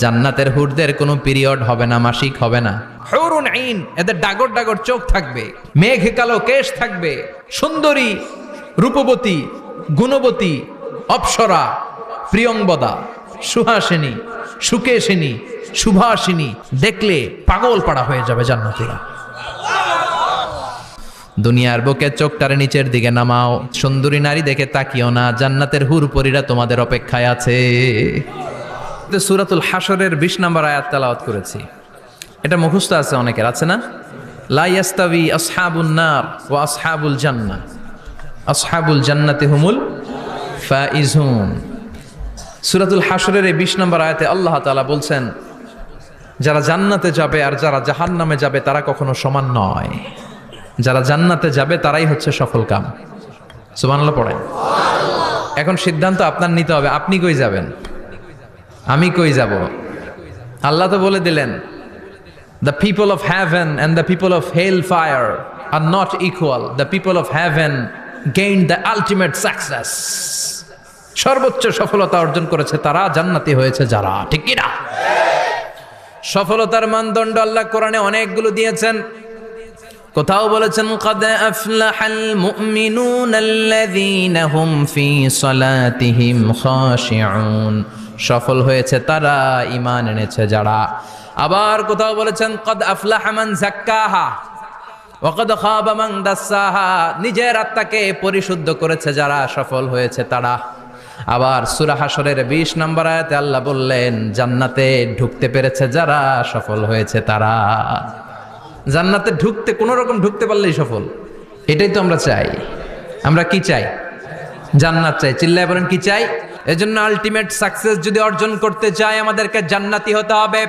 জান্নাতের হুরদের কোনো পিরিয়ড হবে না, মাসিক হবে না। হুরুন আইন, এদের ডাগর ডাগর চোখ থাকবে, মেঘ কালো কেশ থাকবে, সুন্দরী, রূপবতী, গুণবতী, অপ্সরা, প্রিয়ংবদা, সুহাসিনী, সুকেশিনী, সুভাষিনী, দেখলে পাগল পাড়া হয়ে যাবে জান্নাতীরা। দুনিয়ার বুকে চোখটারে নিচের দিকে নামাও, সুন্দরী নারী দেখে তাকিও না, জান্নাতের হুরপরীরা তোমাদের অপেক্ষায় আছে। সূরাতুল হাশরের 20 নম্বর আয়াত তেলাওয়াত করেছি, এটা মুখস্থ আছে অনেকের, আছে না? লা ইয়াস্তাবি আসহাবুন নার ওয়া আসহাবুল জান্নাহ, আসহাবুল জান্নাতি হুমুল ফাইজুন। সূরাতুল হাশরের এই 20 নম্বর আয়াতে আল্লাহ তাআলা বলছেন, যারা জান্নাতে যাবে আর যারা জাহান্নামে যাবে তারা কখনো সমান নয়। যারা জান্নাতে যাবে তারাই হচ্ছে সফল কাম। সুবহানাল্লাহ পড়েন। এখন সিদ্ধান্ত আপনার নিতে হবে, আপনি কই যাবেন, আমি কই যাব। আল্লাহ তো বলে দিলেন, the people of heaven and the people of hellfire are not equal. The people of heaven gained the ultimate success. সর্বোচ্চ সফলতা অর্জন করেছে তারা, জান্নাতি হয়েছে যারা, ঠিক কি না? সফলতার মানদণ্ড আল্লাহ কোরআনে অনেকগুলো দিয়েছেন। কোথাও বলেছেন, قد أفلح المؤمنون الذين هم في صلاتهم خاشعون, সফল হয়েছে তারা, ঈমান এনেছে যারা। আবার কোথাও বলেছেন, قد أفلح من زكاها وقد خاب من دساها, নিজের আত্মাকে পরিশুদ্ধ করেছে যারা, সফল হয়েছে তারা। আবার সূরা হাশরের 20 নম্বর আয়াতে আল্লাহ বললেন, জান্নাতে ঢুকতে পেরেছে যারা, সফল হয়েছে তারা। জান্নাতে ঢুকতে, কোনো রকম ঢুকতে পারলেই সফল, এটাই তো আমরা চাই। আমরা কি চাই? জান্নাত চাই। চিল্লায় বলেন কি চাই? এজন্য আলটিমেট সাকসেস যদি অর্জন করতে চাই, আমাদেরকে জান্নাতি হতে হবে,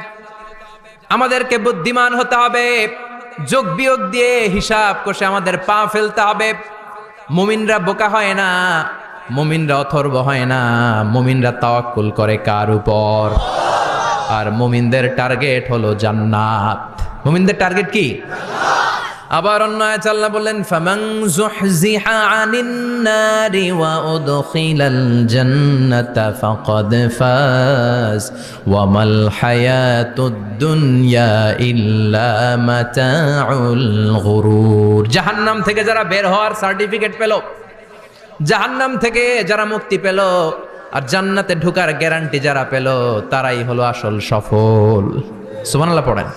আমাদেরকে বুদ্ধিমান হতে হবে, যোগ বিয়োগ দিয়ে হিসাব কষে আমাদের পা ফেলতে হবে। মুমিনরা বোকা হয় না, মুমিনরা অথর্ব হয় না, মুমিনরা তাওয়াক্কুল করে কার উপর? আর মুমিনদের টার্গেট হলো জান্নাত। মুমিনদের টার্গেট কি? আবার অন্য আয়াতে আল্লাহ বললেন, ফামান যুহজিহা আনিন নারি ওয়া উদখিলাল জান্নাতা ফাকাদ ফাজ ওয়া মাল হায়াতুদ দুনিয়া ইল্লা মাতাউল গুরুর। জাহান্নাম থেকে যারা বের হওয়ার সার্টিফিকেট পেল, জাহান্নাম থেকে যারা মুক্তি পেল, আর জান্নাতে ঢোকার গ্যারান্টি যারা পেল, তারাই হলো আসল সফল। সুবহানাল্লাহ পড়েন।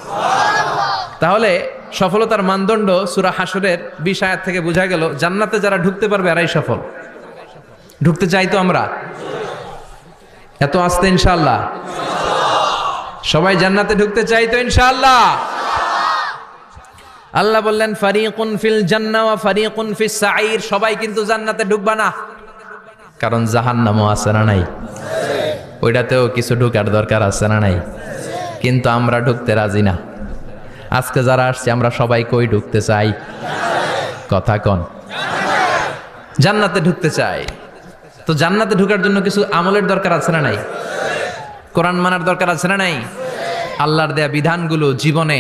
তাহলে সফলতার মানদণ্ড সূরা হাশরের 20 আয়াত থেকে বোঝা গেল, জান্নাতে যারা ঢুকতে পারবে এরাই সফল। ঢুকতে চাই তো আমরা, এত আস্তে ইনশাআল্লাহ সবাই জান্নাতে ঢুকতে চাই তো ইনশাআল্লাহ। আল্লাহ বললেন, ফারিকুন ফিল জান্নাহ ওয়া ফারিকুন ফিস সাঈর, সবাই কিন্তু জান্নাতে ঢুকবা না, কারণ জাহান্নামও আছে না নাই? ওইটাতেও কিছু ঢুকার দরকার আছে না নাই? কিন্তু আমরা ঢুকতে রাজি না। আজকে যারা আসছে আমরা সবাই কই ঢুকতে চাই? কথা কন। জান্নাতে ঢুকতে চাই। তো জান্নাতে ঢুকার জন্য কিছু আমলের দরকার আছে না নাই? কোরআন মানার দরকার আছে না নাই? আল্লাহর দেয়া বিধানগুলো জীবনে,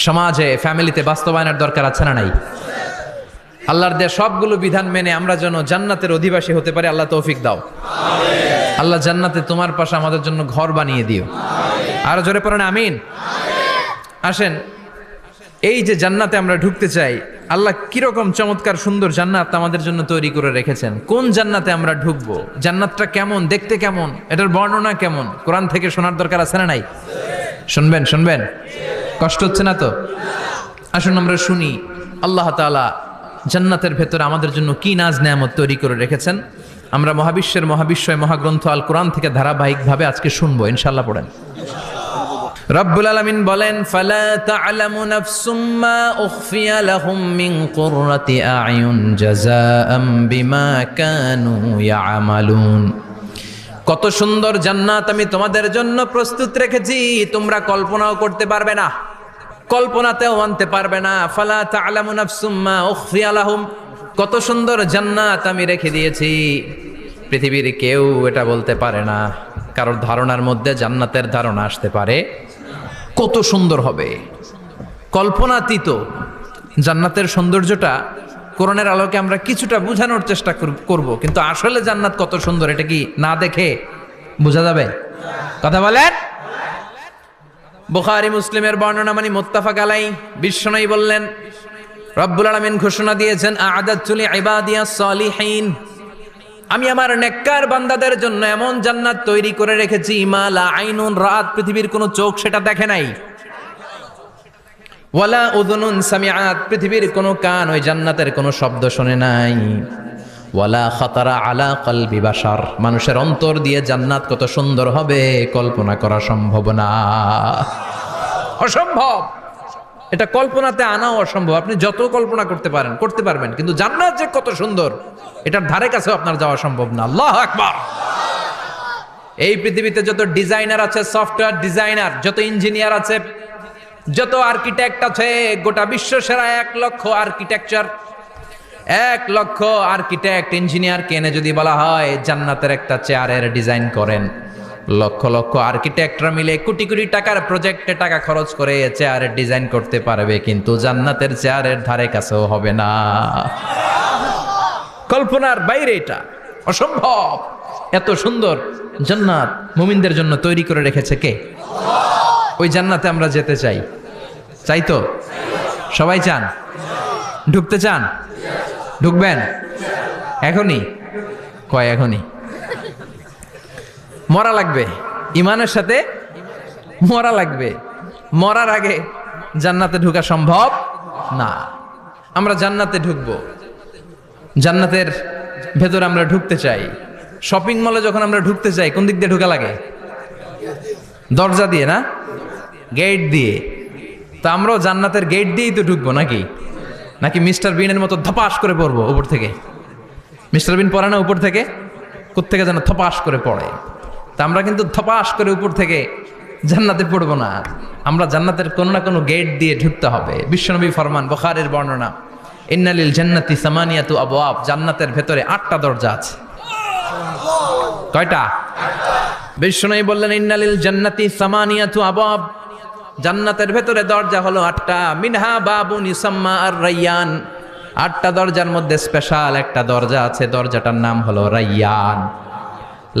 সমাজে, ফ্যামিলিতে বাস্তবায়নের দরকার আছে না নাই? আল্লাহর দেয়া সবগুলো বিধান মেনে আমরা যেন জান্নাতের অধিবাসী হতে পারি, আল্লাহ তৌফিক দাও। আল্লাহ জান্নাতে তোমার পাশে আমাদের জন্য ঘর বানিয়ে দিও। আরো জোরে পড়েন আমিন। আসেন, এই যে জান্নাতে আমরা ঢুকতে চাই, আল্লাহ কিরকম চমৎকার সুন্দর জান্নাত আমাদের জন্য তৈরি করে রেখেছেন। কোন জান্নাতে আমরা ঢুকবো, জান্নাতটা কেমন, দেখতে কেমন, এটার বর্ণনা কেমন, কোরআন থেকে শোনার দরকার আছে না নাই? শুনবেন, শুনবেন, কষ্ট হচ্ছে না তো? আসুন আমরা শুনি আল্লাহ তাআলা জান্নাতের ভেতরে আমাদের জন্য কি নাজ নেয়ামত তৈরি করে রেখেছেন। আমরা মহাবিশ্বের মহাবিশ্বয় মহাগ্রন্থ আল কোরআন থেকে ধারাবাহিকভাবে আজকে শুনবো ইনশাআল্লাহ। পড়েন। রব্বুল আলামিন বলেন, ফালা তা'লামু নাফসুম মা উখফিয়া লাহুম মিন কুররাতি আ'য়ুন জাযাআম বিমা কানু ইয়া'মালুন। কত সুন্দর জান্নাত আমি তোমাদের জন্য প্রস্তুত রেখেছি, তোমরা কল্পনাও করতে পারবে না, কল্পনাতেও আনতে পারবে না। ফালা তা'লামু নাফসুম মা উখফিয়া লাহুম, কত সুন্দর জান্নাত আমি রেখে দিয়েছি, পৃথিবীর কেউ এটা বলতে পারে না। কারোর ধারণার মধ্যে জান্নাতের ধারণা আসতে পারে কত সুন্দর হবে, কল্পনাতীত জান্নাতের সৌন্দর্যটা কোরআনের আলোকে আমরা কিছুটা বোঝানোর চেষ্টা করব, কিন্তু আসলে জান্নাত কত সুন্দর এটা কি না দেখে বোঝা যাবে? কথা বলেন। বুখারী মুসলিমের বর্ণনা মানে মুত্তাফাক আলাইহি। বিশ্বনবী বললেন, রব্বুল আলামিন ঘোষণা দিয়েছেন, আ'আদাতু লিইবাদিয়াস সালিহিন, আমি আমার নেককার বান্দাদের জন্য এমন জান্নাত তৈরি করে রেখেছি, মা লা আইনুন রাত, পৃথিবীর কোনো চোখ সেটা দেখে নাই, ওয়ালা উযুনুন সামিআত, পৃথিবীর কোনো কান ওই জান্নাতের কোনো শব্দ শোনে নাই, ওয়ালা খাতারা আলা কলবি বাশার, মানুষের অন্তর দিয়ে জান্নাত কত সুন্দর হবে কল্পনা করা সম্ভব না, অসম্ভব। এটা কল্পনাতে আনাও অসম্ভব। আপনি যত কল্পনা করতে পারেন, করতে পারবেন, কিন্তু জান্নাত যে কত সুন্দর এটার ধারে কাছেও আপনার যাওয়া সম্ভব না। আল্লাহু আকবার। এই পৃথিবীতে যত ডিজাইনার আছে, সফটওয়্যার ডিজাইনার, যত ইঞ্জিনিয়ার আছে, যত আর্কিটেক্ট আছে, গোটা বিশ্ব সেরা 1 লক্ষ আর্কিটেকচার, 1 লক্ষ আর্কিটেক্ট ইঞ্জিনিয়ারকে এনে যদি বলা হয় জান্নাতের একটা চেয়ারের ডিজাইন করেন, লক্ষ লক্ষ আর্কিটেক্টরা মিলে কোটি কোটি টাকার প্রজেক্টে টাকা খরচ করে চেয়ারের ডিজাইন করতে পারবে, কিন্তু জান্নাতের চেয়ারের ধারে কাছেও হবে না। কল্পনার বাইরে, এটা অসম্ভব। এত সুন্দর জান্নাত মুমিনদের জন্য তৈরি করে রেখেছে কে? ওই জান্নাতে আমরা যেতে চাই। চাই তো? সবাই চান? ঢুকতে চান? ঢুকবেন এখনই? কয় এখনই? মরা লাগবে, ইমানের সাথে মরা লাগবে। মরার আগে জান্নাতে ঢোকা সম্ভব না। আমরা জান্নাতে ঢুকবো, জান্নাতের ভেতর আমরা ঢুকতে চাই। শপিং মলে যখন আমরা ঢুকতে চাই, কোন দিক দিয়ে ঢোকা লাগে? দরজা দিয়ে না, গেট দিয়ে। তা আমরাও জান্নাতের গেট দিয়েই তো ঢুকবো নাকি? নাকি মিস্টার বিনের মতো ধপাস করে পড়বো উপর থেকে? মিস্টার বিন পড়ে না উপর থেকে? কোত্থেকে যেন ধপাস করে পড়ে। তা আমরা কিন্তু ধপাস করে উপর থেকে জান্নাতে পড়বো না, আমরা জান্নাতের কোনো না কোনো গেট দিয়ে ঢুকতে হবে। বিশ্বনবী ফরমান, বুখারীর বর্ণনা, ইন্নালিল জান্নাতি সামানিয়াতু আবওয়াব, জান্নাতের ভেতরে 8টা দরজা আছে। কয়টা? বিশ্বনবী বললেন, ইন্নালিল জান্নাতি সামানিয়াতু আবওয়াব, জান্নাতের ভেতরে দরজা হলো 8টা। মিনহা বাবুন ইউসাম্মা আর-রায়্যান, 8টা দরজার মধ্যে স্পেশাল একটা দরজা আছে, দরজাটার নাম হলো রায়্যান।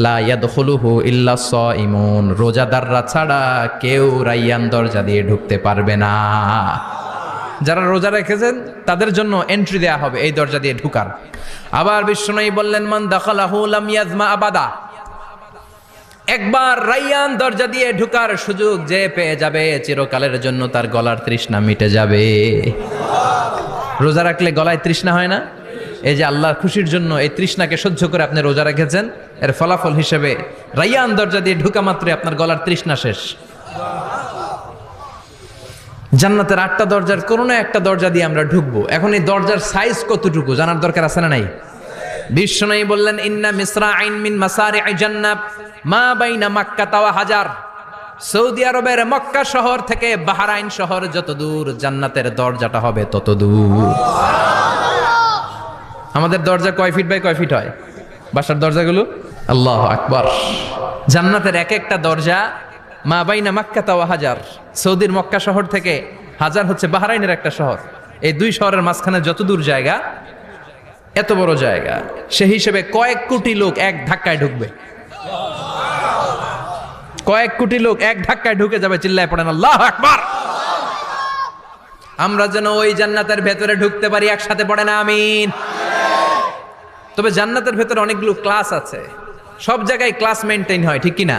লা ইয়াদখুলুহু ইল্লা সাইমুন, রোজাদাররা ছাড়া কেউ রায়্যান দরজা দিয়ে ঢুকতে পারবে না। যারা রোজা রেখেছেন তাদের জন্য এন্ট্রি দেয়া হবে এই দরজা দিয়ে ঢুকার। আবার বিশ্বনবী বললেন, মান দাখালাহু লাম ইয়াজমা আবাদা, একবার রায়্যান দরজা দিয়ে ঢুকার সুযোগ যে পেয়ে যাবে, চিরকালের জন্য তার গলার তৃষ্ণা মিটে যাবে। রোজা রাখলে গলায় তৃষ্ণা হয় না? এই যে আল্লাহর খুশির জন্য এই তৃষ্ণাকে সহ্য করে আপনি রোজা রেখেছেন, এর ফলাফল হিসেবে রায়্যান দরজা দিয়ে ঢুকা মাত্রই আপনার গলার তৃষ্ণা শেষ। জান্নাতের 8টা দরজার কোনো না একটা দরজা দিয়ে আমরা ঢুকবো। এখন এই দরজার সাইজ কতটুকু জানার দরকার আছে না নাই? বিশ্বনবী বললেন, ইন্না মিসরাইন মিন মাসারি'i জান্নাত মা বাইনা মাক্কা ওয়া হাজার, সৌদি আরবের মক্কা শহর থেকে বাহরাইন শহর যত দূর, জান্নাতের দরজাটা হবে তত দূর। আমাদের দরজা কয় ফিট বাই কয় ফিট হয় বাসার দরজাগুলো? আল্লাহু আকবার। জান্নাতের এক একটা দরজা মা বাইনা মাক্কা ওয়া হাজার, সৌদির মক্কা শহর থেকে হাজার হচ্ছে বাহরাইনের একটা শহর, এই 2 শহরের মাঝখানে যত দূর জায়গা, এত বড় জায়গা, সেই হিসেবে কয়েক কোটি লোক এক ধাক্কায় ঢুকবে। কয়েক কোটি লোক এক ধাক্কায় ঢুকে যাবে। চিল্লায় পড়েন আল্লাহু আকবার। আমরা যেন ওই জান্নাতের ভেতরে ঢুকতে পারি, একসাথে পড়েন আমিন। তবে জান্নাতের ভেতরে অনেকগুলো ক্লাস আছে, সব জায়গায় ক্লাস মেনটেন হয়, ঠিক কিনা?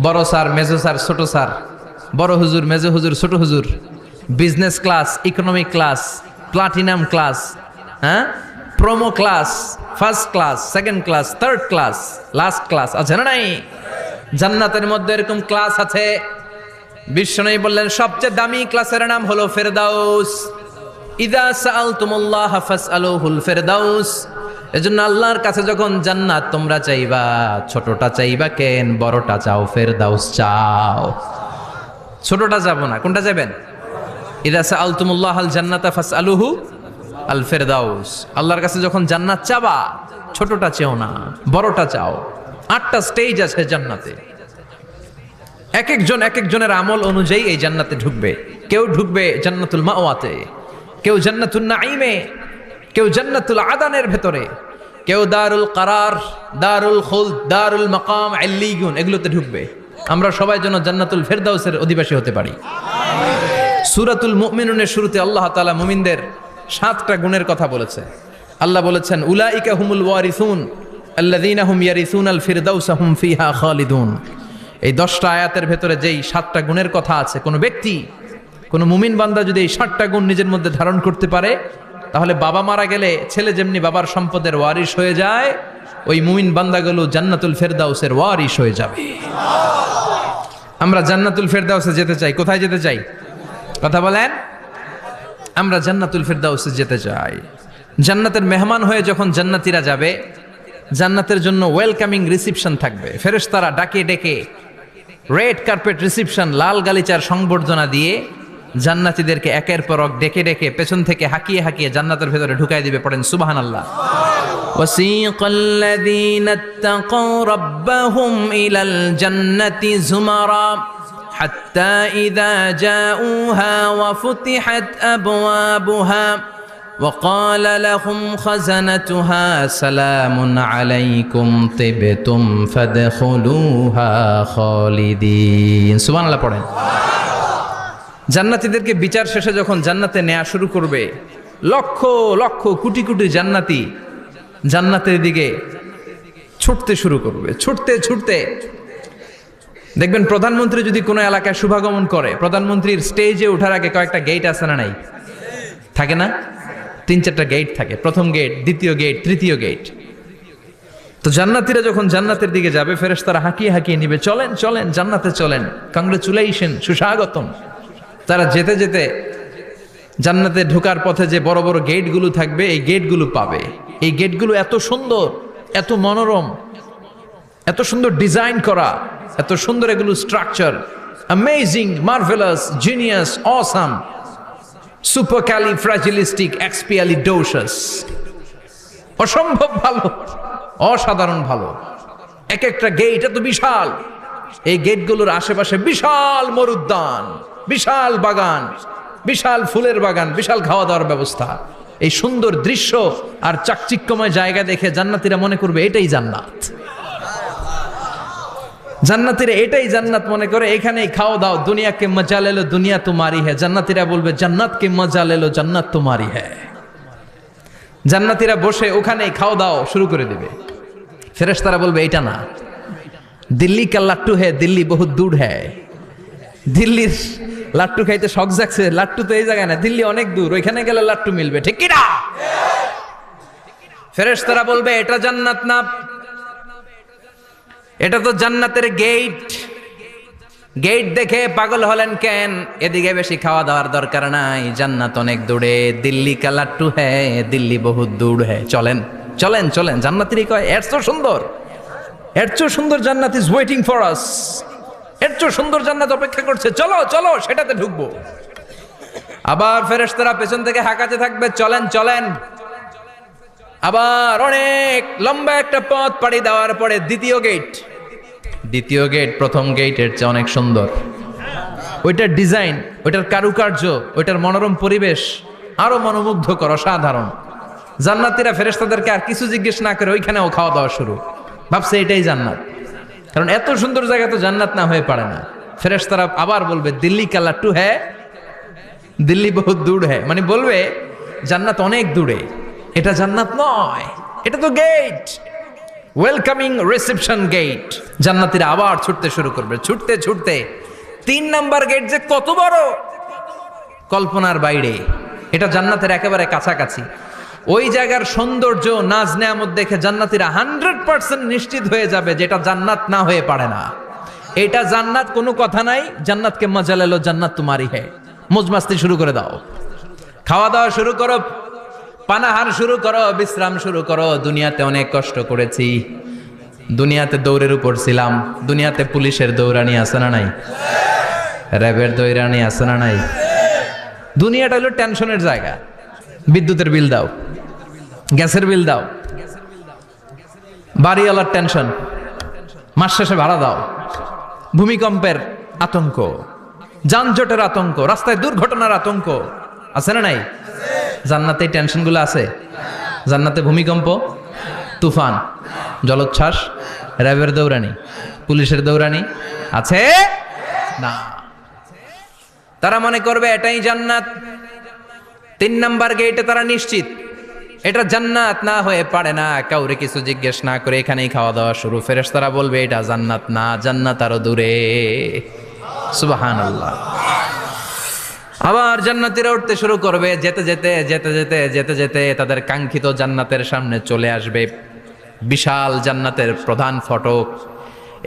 বড় স্যার, মেজো স্যার, ছোট স্যার, বড় হুজুর, মেজো হুজুর, ছোট হুজুর, business class, economic class, platinum class, হ্যাঁ, promo class, first class, second class, third class, last class আছে না নাই? জান্নাতের মধ্যে এরকম ক্লাস আছে। বিশ্বনবী বললেন, সবচেয়ে দামি ক্লাসের নাম হলো ফেরদাউস। ইযা সাআলতুমুল্লাহ ফাসআলুহুল ফেরদাউস, এজন্য আল্লাহর কাছে যখন জান্নাত তোমরা চাইবা, ছোটটা চাইবা কেন, বড়টা চাও, ফেরদাউস চাও। ছোটটা যাবো না, কোনটা যাবেন? ইযা সাআলতুমুল্লাহাল জান্নাতা ফাসআলুহু আল ফেরদাউস, আল্লাহর কাছে যখন জান্নাত চাবা, ছোটটা চেও না, বড়টা চাও। 8টা স্টেজ আছে জান্নাতে, এক একজনের আমল অনুযায়ী এই জান্নাতে ঢুকবে। কেউ ঢুকবে জান্নাতুল মাওয়াতে, কেউ জান্নাতুন নাঈমে, কেউ জান্নাতুল আদানের ভেতরে, কেউ দারুল কারার, দারুল খুলদ, দারুল মাকাম, আল্লিগুন এগুলোতে ঢুকবে। আমরা সবাই যেন জান্নাতুল ফেরদাউসের অধিবাসী হতে পারি। সূরাতুল মুমিনুনের শুরুতে আল্লাহ তাআলা মুমিনদের 7টা গুণের কথা বলেছে। আল্লাহ বলেছেন উলাইকা হুমুল ওয়ারিসুন আল্লাযীনা হুম ইয়ারিসুনাল ফিরদাউসা হুম ফিহা খালিদুন। এই 10টা আয়াতের ভেতরে যেই 7টা গুণের কথা আছে, কোন ব্যক্তি, কোন মুমিন বান্দা যদি এই 7টা গুণ নিজের মধ্যে ধারণ করতে পারে, তাহলে বাবা মারা গেলে ছেলে যেমনি বাবার সম্পদের ওয়ারিশ হয়ে যায়, ওই মুমিন বান্দাগুলো জান্নাতুল ফেরদাউসের ওয়ারিশ হয়ে যাবে। আমরা জান্নাতুল ফেরদাউসে যেতে চাই। কোথায় যেতে চাই? কথা বলেন। আমরা জান্নাতুল ফেরদাউসে যেতে চাই। জান্নাতের মেহমান হয়ে যখন জান্নাতীরা যাবে, জান্নাতের জন্য ওয়েলকামিং রিসিপশন থাকবে। ফেরেশতারা ডাকে ডেকে রেড কার্পেট রিসিপশন, লাল গালিচার সংবর্ধনা দিয়ে জান্নাতীদেরকে একের পর এক ডেকে ডেকে পেছন থেকে হাঁকিয়ে হাঁকিয়ে জান্নাতের ভেতরে ঢুকাই দিবে। পড়েন সুবহানাল্লাহ। وسيق الذين اتقوا ربهم إلى الجنة زمرا حتى إذا جاءوها وفتحت أبوابها وقال لهم خزنتها سلام عليكم طبتم فادخلوها خالدين سبحان الله পড়েন। জান্নাতীদেরকে বিচার শেষে যখন জান্নাতে নেওয়া শুরু করবে, লক্ষ লক্ষ কোটি কোটি জান্নাতি জান্নাতের দিকে ছুটতে শুরু করবে। ছুটতে ছুটতে দেখবেন প্রধানমন্ত্রী যদি কোনো এলাকায় শুভাগমন করে, প্রধানমন্ত্রীর স্টেজে ওঠার আগে কয়েকটা গেট আছে না নাই? থাকে না? 3-4টা গেট থাকে। প্রথম গেট, দ্বিতীয় গেট, তৃতীয় গেট। তো জান্নাতীরা যখন জান্নাতের দিকে যাবে, ফেরেশতারা হাঁকিয়ে হাঁকিয়ে নিবে, চলেন চলেন জান্নাতে চলেন, কংগ্রেচুলেশন, সুস্বাগতম। তারা যেতে যেতে জান্নাতে ঢোকার পথে যে বড় বড় গেটগুলো থাকবে, এই গেটগুলো পাবে। এই গেটগুলো এত সুন্দর, এত মনোরম, এত সুন্দর ডিজাইন করা, এত সুন্দর এগুলো structure, amazing, marvellous, genius, awesome, supercalifragilistic expialidocious, অসম্ভব ভালো, অসাধারণ ভালো। এক একটা গেট এত বিশাল। এই গেটগুলোর আশেপাশে বিশাল মরুদ্যান, বিশাল বাগান, বিশাল ফুলের বাগান, বিশাল খাওয়া দাওয়ার ব্যবস্থা। এই সুন্দর দৃশ্য আর চাকচিক্যময় জায়গা দেখে জান্নাতীরা মনে করবে এটাই জান্নাত। জান্নাতীরা এটাই জান্নাত মনে করে, এখানেই খাও দাও, দুনিয়াকে মজা লে লো দুনিয়া তোমারি হ্যায়। জান্নাতীরা বলবে জান্নাতকে মজা লে লো জান্নাত তোমারি হ্যায়। জান্নাতীরা বসে ওখানেই খাও দাও শুরু করে দিবে। ফেরেশতারা বলবে এটা না, দিল্লি কা লাট্টু হ্যায়, দিল্লি বহুত দূর হ্যায়। দিল্লির লাট্টু খাইতে শখ জাগছে, লাট্টু তো এই জায়গায় না, দিল্লি অনেক দূর, ওইখানে গেলে লাট্টু মিলবে, ঠিক কি না? ফেরেশতারা বলবে এটা জান্নাত না, এটা তো জান্নাতের গেট। গেট দেখে পাগল হলেন কেন? এদিকে বেশি খাওয়া দাওয়ার দরকার নাই, জান্নাত অনেক দূরে। দিল্লি কা লাট্টু হ্যায়, দিল্লি বহুত দূর হ্যায়। চলেন চলেন চলেন। জান্নাতেরই কয় এর চেয়ে সুন্দর, এর চেয়ে সুন্দর জান্নাত ইজ ওয়েটিং ফর আস। এর চেয়ে সুন্দর জান্নাত অপেক্ষা করছে, চলো চলো সেটাতে ঢুকবো। আবার ফেরেশতারা পেছন থেকে হাঁকাতে থাকবে, চলেন চলেন। আবার অনেক লম্বা একটা পথ পাড়ি দেওয়ার পরে দ্বিতীয় গেট। দ্বিতীয় গেট প্রথম গেটের চেয়ে অনেক সুন্দর। ওইটার ডিজাইন, ওইটার কারুকার্য, ওইটার মনোরম পরিবেশ আরো মনোমুগ্ধকর, অসাধারণ। জান্নাতীরা ফেরেশতাদেরকে আর কিছু জিজ্ঞেস না করে ওইখানেও খাওয়া দাওয়া শুরু। ভাবছে এটাই জান্নাত, কারণ এত সুন্দর জায়গা তো জান্নাত না হয়ে পারে না। ফেরেশতারা আবার বলবে দিল্লি কা লাট্টু হ্যায়, দিল্লি বহুত দূর হ্যায়, মানে বলবে জান্নাত অনেক দূরে, এটা জান্নাত নয়, এটা তো গেট, ওয়েলকামিং রিসেপশন গেট। জান্নাতীরা আবার ছুটতে শুরু করবে। ছুটতে ছুটতে 3 নাম্বার গেট যে কত বড়, কল্পনার বাইরে। এটা জান্নাতের একেবারে কাছাকাছি। ওই জায়গার সৌন্দর্য, নাজ নেয়ামত দেখে জান্নাতীরা 100% নিশ্চিত হয়ে যাবে যে এটা জান্নাত না হয়ে পারে না। এটা জান্নাত, কোনো কথা নাই। জান্নাতকে মজা লে লো জান্নাত তোমারি হ্যায়। মজমাস্তি শুরু করে দাও, খাওয়া দাওয়া শুরু করো, পানাহার শুরু করো, বিশ্রাম শুরু করো। দুনিয়াতে অনেক কষ্ট করেছি, দুনিয়াতে দৌড়ের উপর ছিলাম, দুনিয়াতে পুলিশের দৌড়ানি আছে না নাই, র্যাবের দৌড়ানি আছে না নাই। দুনিয়াটা হলো টেনশনের জায়গা। বিদ্যুতের বিল দাও, গ্যাসের বিল দাও, বাড়িওয়ালার টেনশন, মাস শেষে ভাড়া দাও, ভূমিকম্পের আতঙ্ক, যানজটের আতঙ্ক, রাস্তায় দুর্ঘটনার আতঙ্ক আছে না নাই। জান্নাতে টেনশনগুলো আছে। জান্নাতে ভূমিকম্প, তুফান, জলোচ্ছ্বাস, র্যাবের দৌড়ানি, পুলিশের দৌড়ানি আছে না। তারা মনে করবে এটাই জান্নাত। 3 নাম্বার গেটে তারা নিশ্চিত এটা জান্নাত না হয়ে পারে না। কাউরে কিছু জিজ্ঞেস না করে এখানেই খাওয়া দাওয়া শুরু। ফেরেশতারা বলবে এটা জান্নাত না, জান্নাত আরো দূরে। সুবহানাল্লাহ। আবার জান্নাতীরা উঠতে শুরু করবে। যেতে যেতে যেতে যেতে যেতে যেতে তাদের কাঙ্ক্ষিত জান্নাতের সামনে চলে আসবে। বিশাল জান্নাতের প্রধান ফটক।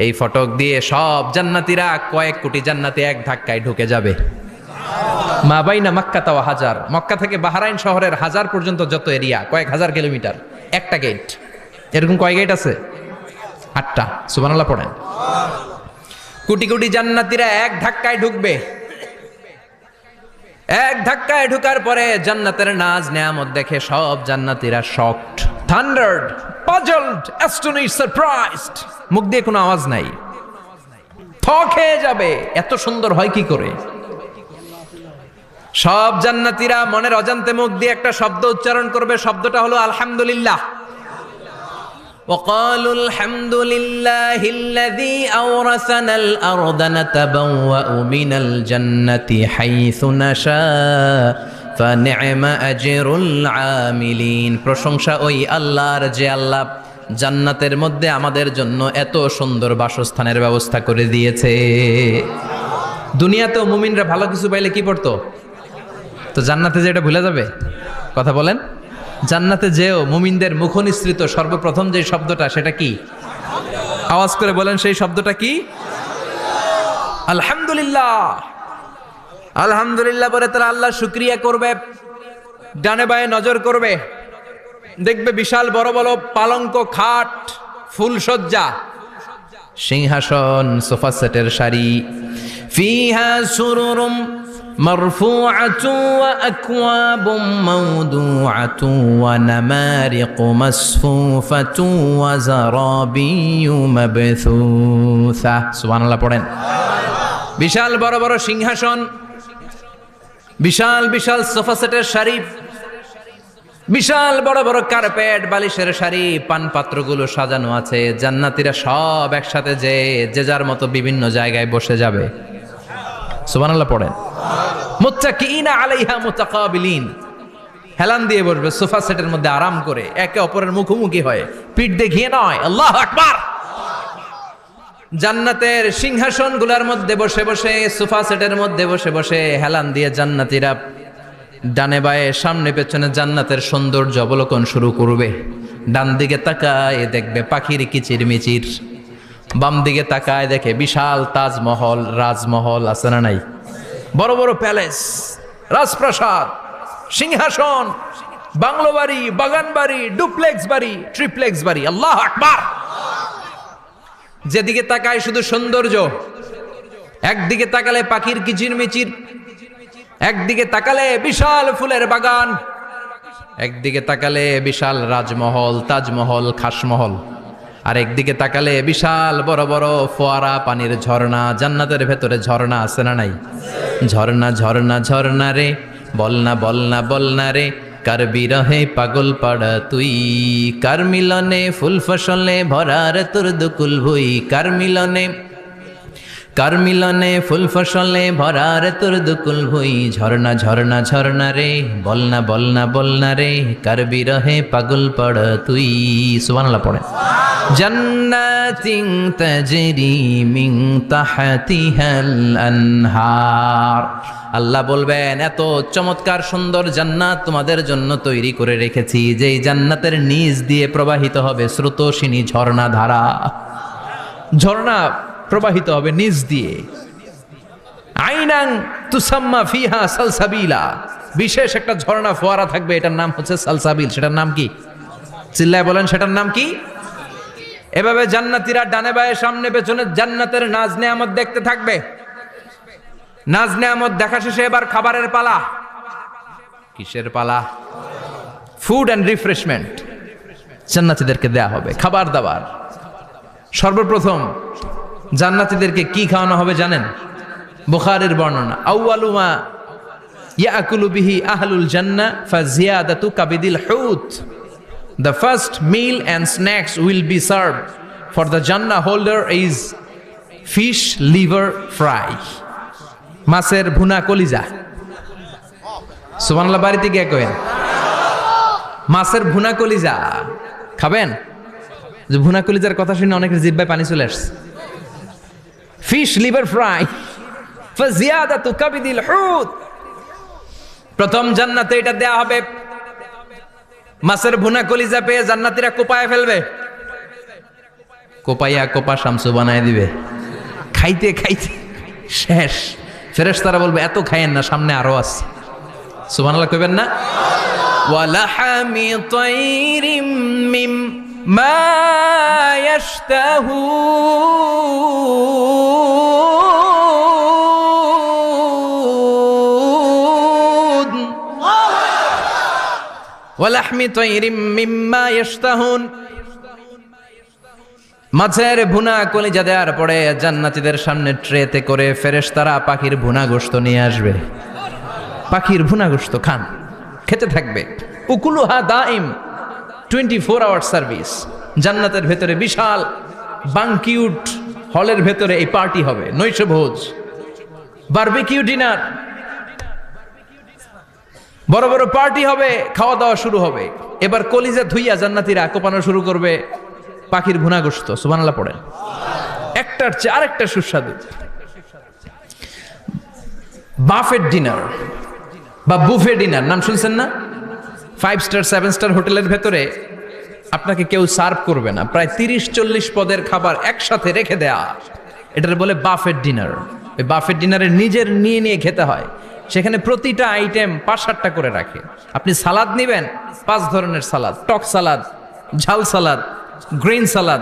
এই ফটক দিয়ে সব জান্নাতীরা, কয়েক কোটি জান্নাতি এক ধাক্কায় ঢুকে যাবে। মা বাইনা মক্কা তাওয়া হাজার, মক্কা থেকে বাহরাইন শহরের হাজার পর্যন্ত যত এরিয়া, কয়েক হাজার কিলোমিটার, একটা গেট। এরকম কয় গেট আছে? 8টা। সুবহানাল্লাহ পড়েন। কোটি কোটি জান্নাতীরা এক ধাক্কায় ঢুকবে। এক ধাক্কায় ঢুকার পরে জান্নাতের নাজ নেয়ামত দেখে সব জান্নাতীরা শকড, থান্ডার্ড, পাজলড, অ্যাস্টনিশড, সারপ্রাইজড। মুখ দিয়ে কোনো আওয়াজ নাই, থ খেয়ে যাবে। এত সুন্দর হয় কি করে? সব জান্নাতীরা মনের অজান্তে মুখ দিয়ে একটা শব্দ উচ্চারণ করবে। শব্দটা হলো আলহামদুলিল্লাহ। وقالوا الحمد لله الذي أورثنا الأرض نتبوأ من الجنة حيث نشاء فنعم أجر العاملين। প্রশংসা ওই আল্লাহর যে আল্লাহ জান্নাতের মধ্যে আমাদের জন্য এত সুন্দর বাসস্থানের ব্যবস্থা করে দিয়েছে। দুনিয়াতেও মুমিনরা ভালো কিছু পাইলে কি পড়তো? তো জান্নাতে যে এটা ভুলে যাবে? কথা বলেন। জান্নাতে যেও মুমিনদের মুখনিসৃত সর্বপ্রথম যে শব্দটা, সেটা কি? আওয়াজ করে বলেন, সেই শব্দটা কি? আলহামদুলিল্লাহ। আলহামদুলিল্লাহ বলে তারা আল্লাহ শুকরিয়া করবে। ডানে বায়ে নজর করবে, দেখবে বিশাল বড় বড় পালঙ্ক, খাট, ফুলসজ্জা, সিংহাসন, সোফা সেটের সারি। ফিহা সুরুরুম মারফুআতুন ওয়া আকওয়াবুম মাওদুআতুন ওয়া নামারিকু মাসফুফাতুন ওয়া যারাবিয়্যু মাবথুসা। সুবহানাল্লাহ পড়েন। বিশাল বড় বড় সিংহাসন, বিশাল বিশাল সোফা সেটের সারি, বিশাল বড় বড় কার্পেট, বালিশের সারি, পানপাত্রগুলো সাজানো আছে। জান্নাতীরা সব একসাথে যে যার মতো বিভিন্ন জায়গায় বসে যাবে। সুবহানাল্লাহ পড়েন। মুত্তাকিইনা আলাইহা মুতাকাবিলিন, হেলান দিয়ে বসবে সোফা সেটের মধ্যে আরাম করে, একে অপরের মুখোমুখি হয়ে, পিঠ দেখিয়ে নয়। আল্লাহু আকবার। জান্নাতের সিংহাসনগুলোর মধ্যে বসে বসে, সোফা সেটের মধ্যে বসে বসে হেলান দিয়ে জান্নাতীরা ডানে বায়ে সামনে পেছনে জান্নাতের সৌন্দর্য অবলোকন শুরু করবে। ডান দিকে তাকায় দেখবে পাখির কিচিরমিচির, বাম দিকে তাকায় দেখে বিশাল তাজমহল, রাজমহল আছে না নাই? বড় বড় প্যালেস, রাজপ্রাসাদ, সিংহাসন, বাংলো বাড়ি, বাগান বাড়ি, ডুপ্লেক্স বাড়ি, ট্রিপ্লেক্স বাড়ি। আল্লাহু আকবার। যেদিকে তাকায় শুধু সৌন্দর্য। একদিকে তাকালে পাখির কিচিরমিচির, একদিকে তাকালে বিশাল ফুলের বাগান, একদিকে তাকালে বিশাল রাজমহল, তাজমহল, খাসমহল, আর একদিকে তাকালে বিশাল বড় বড় ফোয়ারা, পানির ঝর্ণা। জান্নাতের ভেতরে ঝর্ণা আছে না নাই? ঝর্ণা ঝর্ণা ঝর্ণা রে, বলনা বলনা বলনা রে, কার বিরহে পাগল পাড়া তুই, কার মিলনে ফুল ফসলে ভরার তোর দুকুল ভুই, কার মিলনে ফুল ফসলে ভরার তোর দুকুল ভুই। ঝর্ণা ঝর্ণা ঝর্ণা রে, বলনা বলনা বলনা রে, কার বিরহে পাগল পাড়া তুই। সুবহানাল্লাহ পড়ে। জান্নাতিন তাজরি মিন তাহতিহাল আনহার। আল্লাহ বলবেন, এত চমৎকার সুন্দর জান্নাত তোমাদের জন্য তৈরি করে রেখেছি, যেই জান্নাতের নিচ দিয়ে প্রবাহিত হবে স্রোতস্বিনী ঝর্ণা ধারা। ঝর্ণা প্রবাহিত হবে নিচ দিয়ে। আইনাং তুসাম্মা ফিহা সালসাবিলা, বিশেষ একটা ঝর্ণা ফোয়ারা থাকবে, এটার নাম হচ্ছে সালসাবিল। সেটার নাম কি? চিল্লায় বলেন, সেটার নাম কি? এভাবে জান্নাতীরা ডানে বায়ে সামনে পেছনে জান্নাতের নাজ নেয়ামত দেখতে থাকবে। নাজ নেয়ামত দেখা শেষে এবার খাবারের পালা। কিসের পালা? ফুড অ্যান্ড রিফ্রেশমেন্ট জান্নাতীদেরকে দেয়া হবে, খাবার দাবার। সর্বপ্রথম জান্নাতীদেরকে কি খাওয়ানো হবে জানেন? বুখারীর বর্ণনা, আউয়ালু মা ইয়াকুলু বিহি আহলুল জান্নাহ ফাজিয়াদাতু কাবিদিল হুত। The first meal and snacks will be served for the Jannah holder is fish liver fry. মাছের ভুনা কলিজা। সুবহানাল্লাহ, বাড়িতে গিয়ে কইন মাছের ভুনা কলিজা খাবেন। যে ভুনা কলিজার কথা শুনে অনেকের জিহ্বায় পানি চলে আসছে। ফিশ লিভার ফ্রাই ফাজিয়াদাতু কাবিদিল হুত। প্রথম জান্নাতে এটা দেয়া হবে। মাছের ভুনা কলিজা পেয়ে জান্নাতীরা কোপায় ফেলবে, কোপাইয়া কোপা শামসু বানায় দিবে। খাইতে খাইতে শেষ। ফেরেশতারা বলবে এত খাইয়েন না, সামনে আরো আছে। সুবহানাল্লাহ কইবেন না? ওয়ালাহামি তাইরিম মিম্মা ইয়াশতাহুন, ওয়ালাহমি তাইরিম মিম্মা ইয়াশতাহুন। মাছের ভুনা কলিজা দেওয়ার পরে জান্নাতীদের সামনে ট্রেতে করে ফেরেশতারা পাখির ভুনা গোশত নিয়ে আসবে। পাখির ভুনা গোশত খান, খেতে থাকবে। উকুলুহা দাইম, 24 আওয়ার সার্ভিস। জান্নাতের ভেতরে বিশাল বানকিউট হলের ভেতরে এই পার্টি হবে, নৈশভোজ, বারবিকিউ ডিনার, বড় বড় পার্টি হবে, খাওয়া দাওয়া শুরু হবে। এবার কলিজা ধুইয়া জান্নাতীরা কোপানো শুরু করবে পাখির ভুনা গোশত। সুবহানাল্লাহ পড়েন। একটার চেয়ে আরেকটা সুস্বাদু। বাফেট ডিনার বা বুফে ডিনার নাম শুনছেন না? 5 স্টার 7 স্টার হোটেলের ভেতরে আপনাকে কেউ সার্ভ করবে না, প্রায় 30-40 পদের খাবার একসাথে রেখে দেয়া, এটার বলে বাফেট ডিনার। এই বাফেট ডিনারে নিজের নিয়ে নিয়ে খেতে হয়। সেখানে প্রতিটা আইটেম 5-7টা করে রাখে। আপনি সালাদ নেবেন, 5 ধরনের সালাদ, টক সালাদ, ঝাল সালাদ, গ্রিন সালাদ,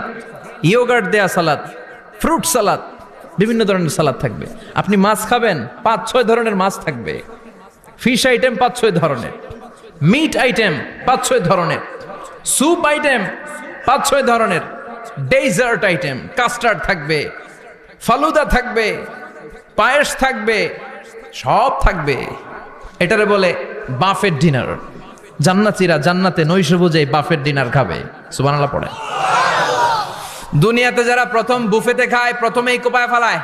ইয়োগার্ট দেয়া সালাদ, ফ্রুট সালাদ, বিভিন্ন ধরনের সালাদ থাকবে। আপনি মাছ খাবেন, 5-6 ধরনের মাছ থাকবে। ফিশ আইটেম 5-6 ধরনের, মিট আইটেম 5-6 ধরনের, স্যুপ আইটেম 5-6 ধরনের, ডেজার্ট আইটেম, কাস্টার্ড থাকবে, ফালুদা থাকবে, পায়েস থাকবে, সব থাকবে। এটারে বলে বাফেট ডিনার। জান্নাতীরা জান্নাতে নৈশভোজে বাফেট ডিনার খাবে। সুবহানাল্লাহ পড়ে। দুনিয়াতে যারা প্রথম বুফেতে খায়, প্রথমেই কোপায় ফেলায়,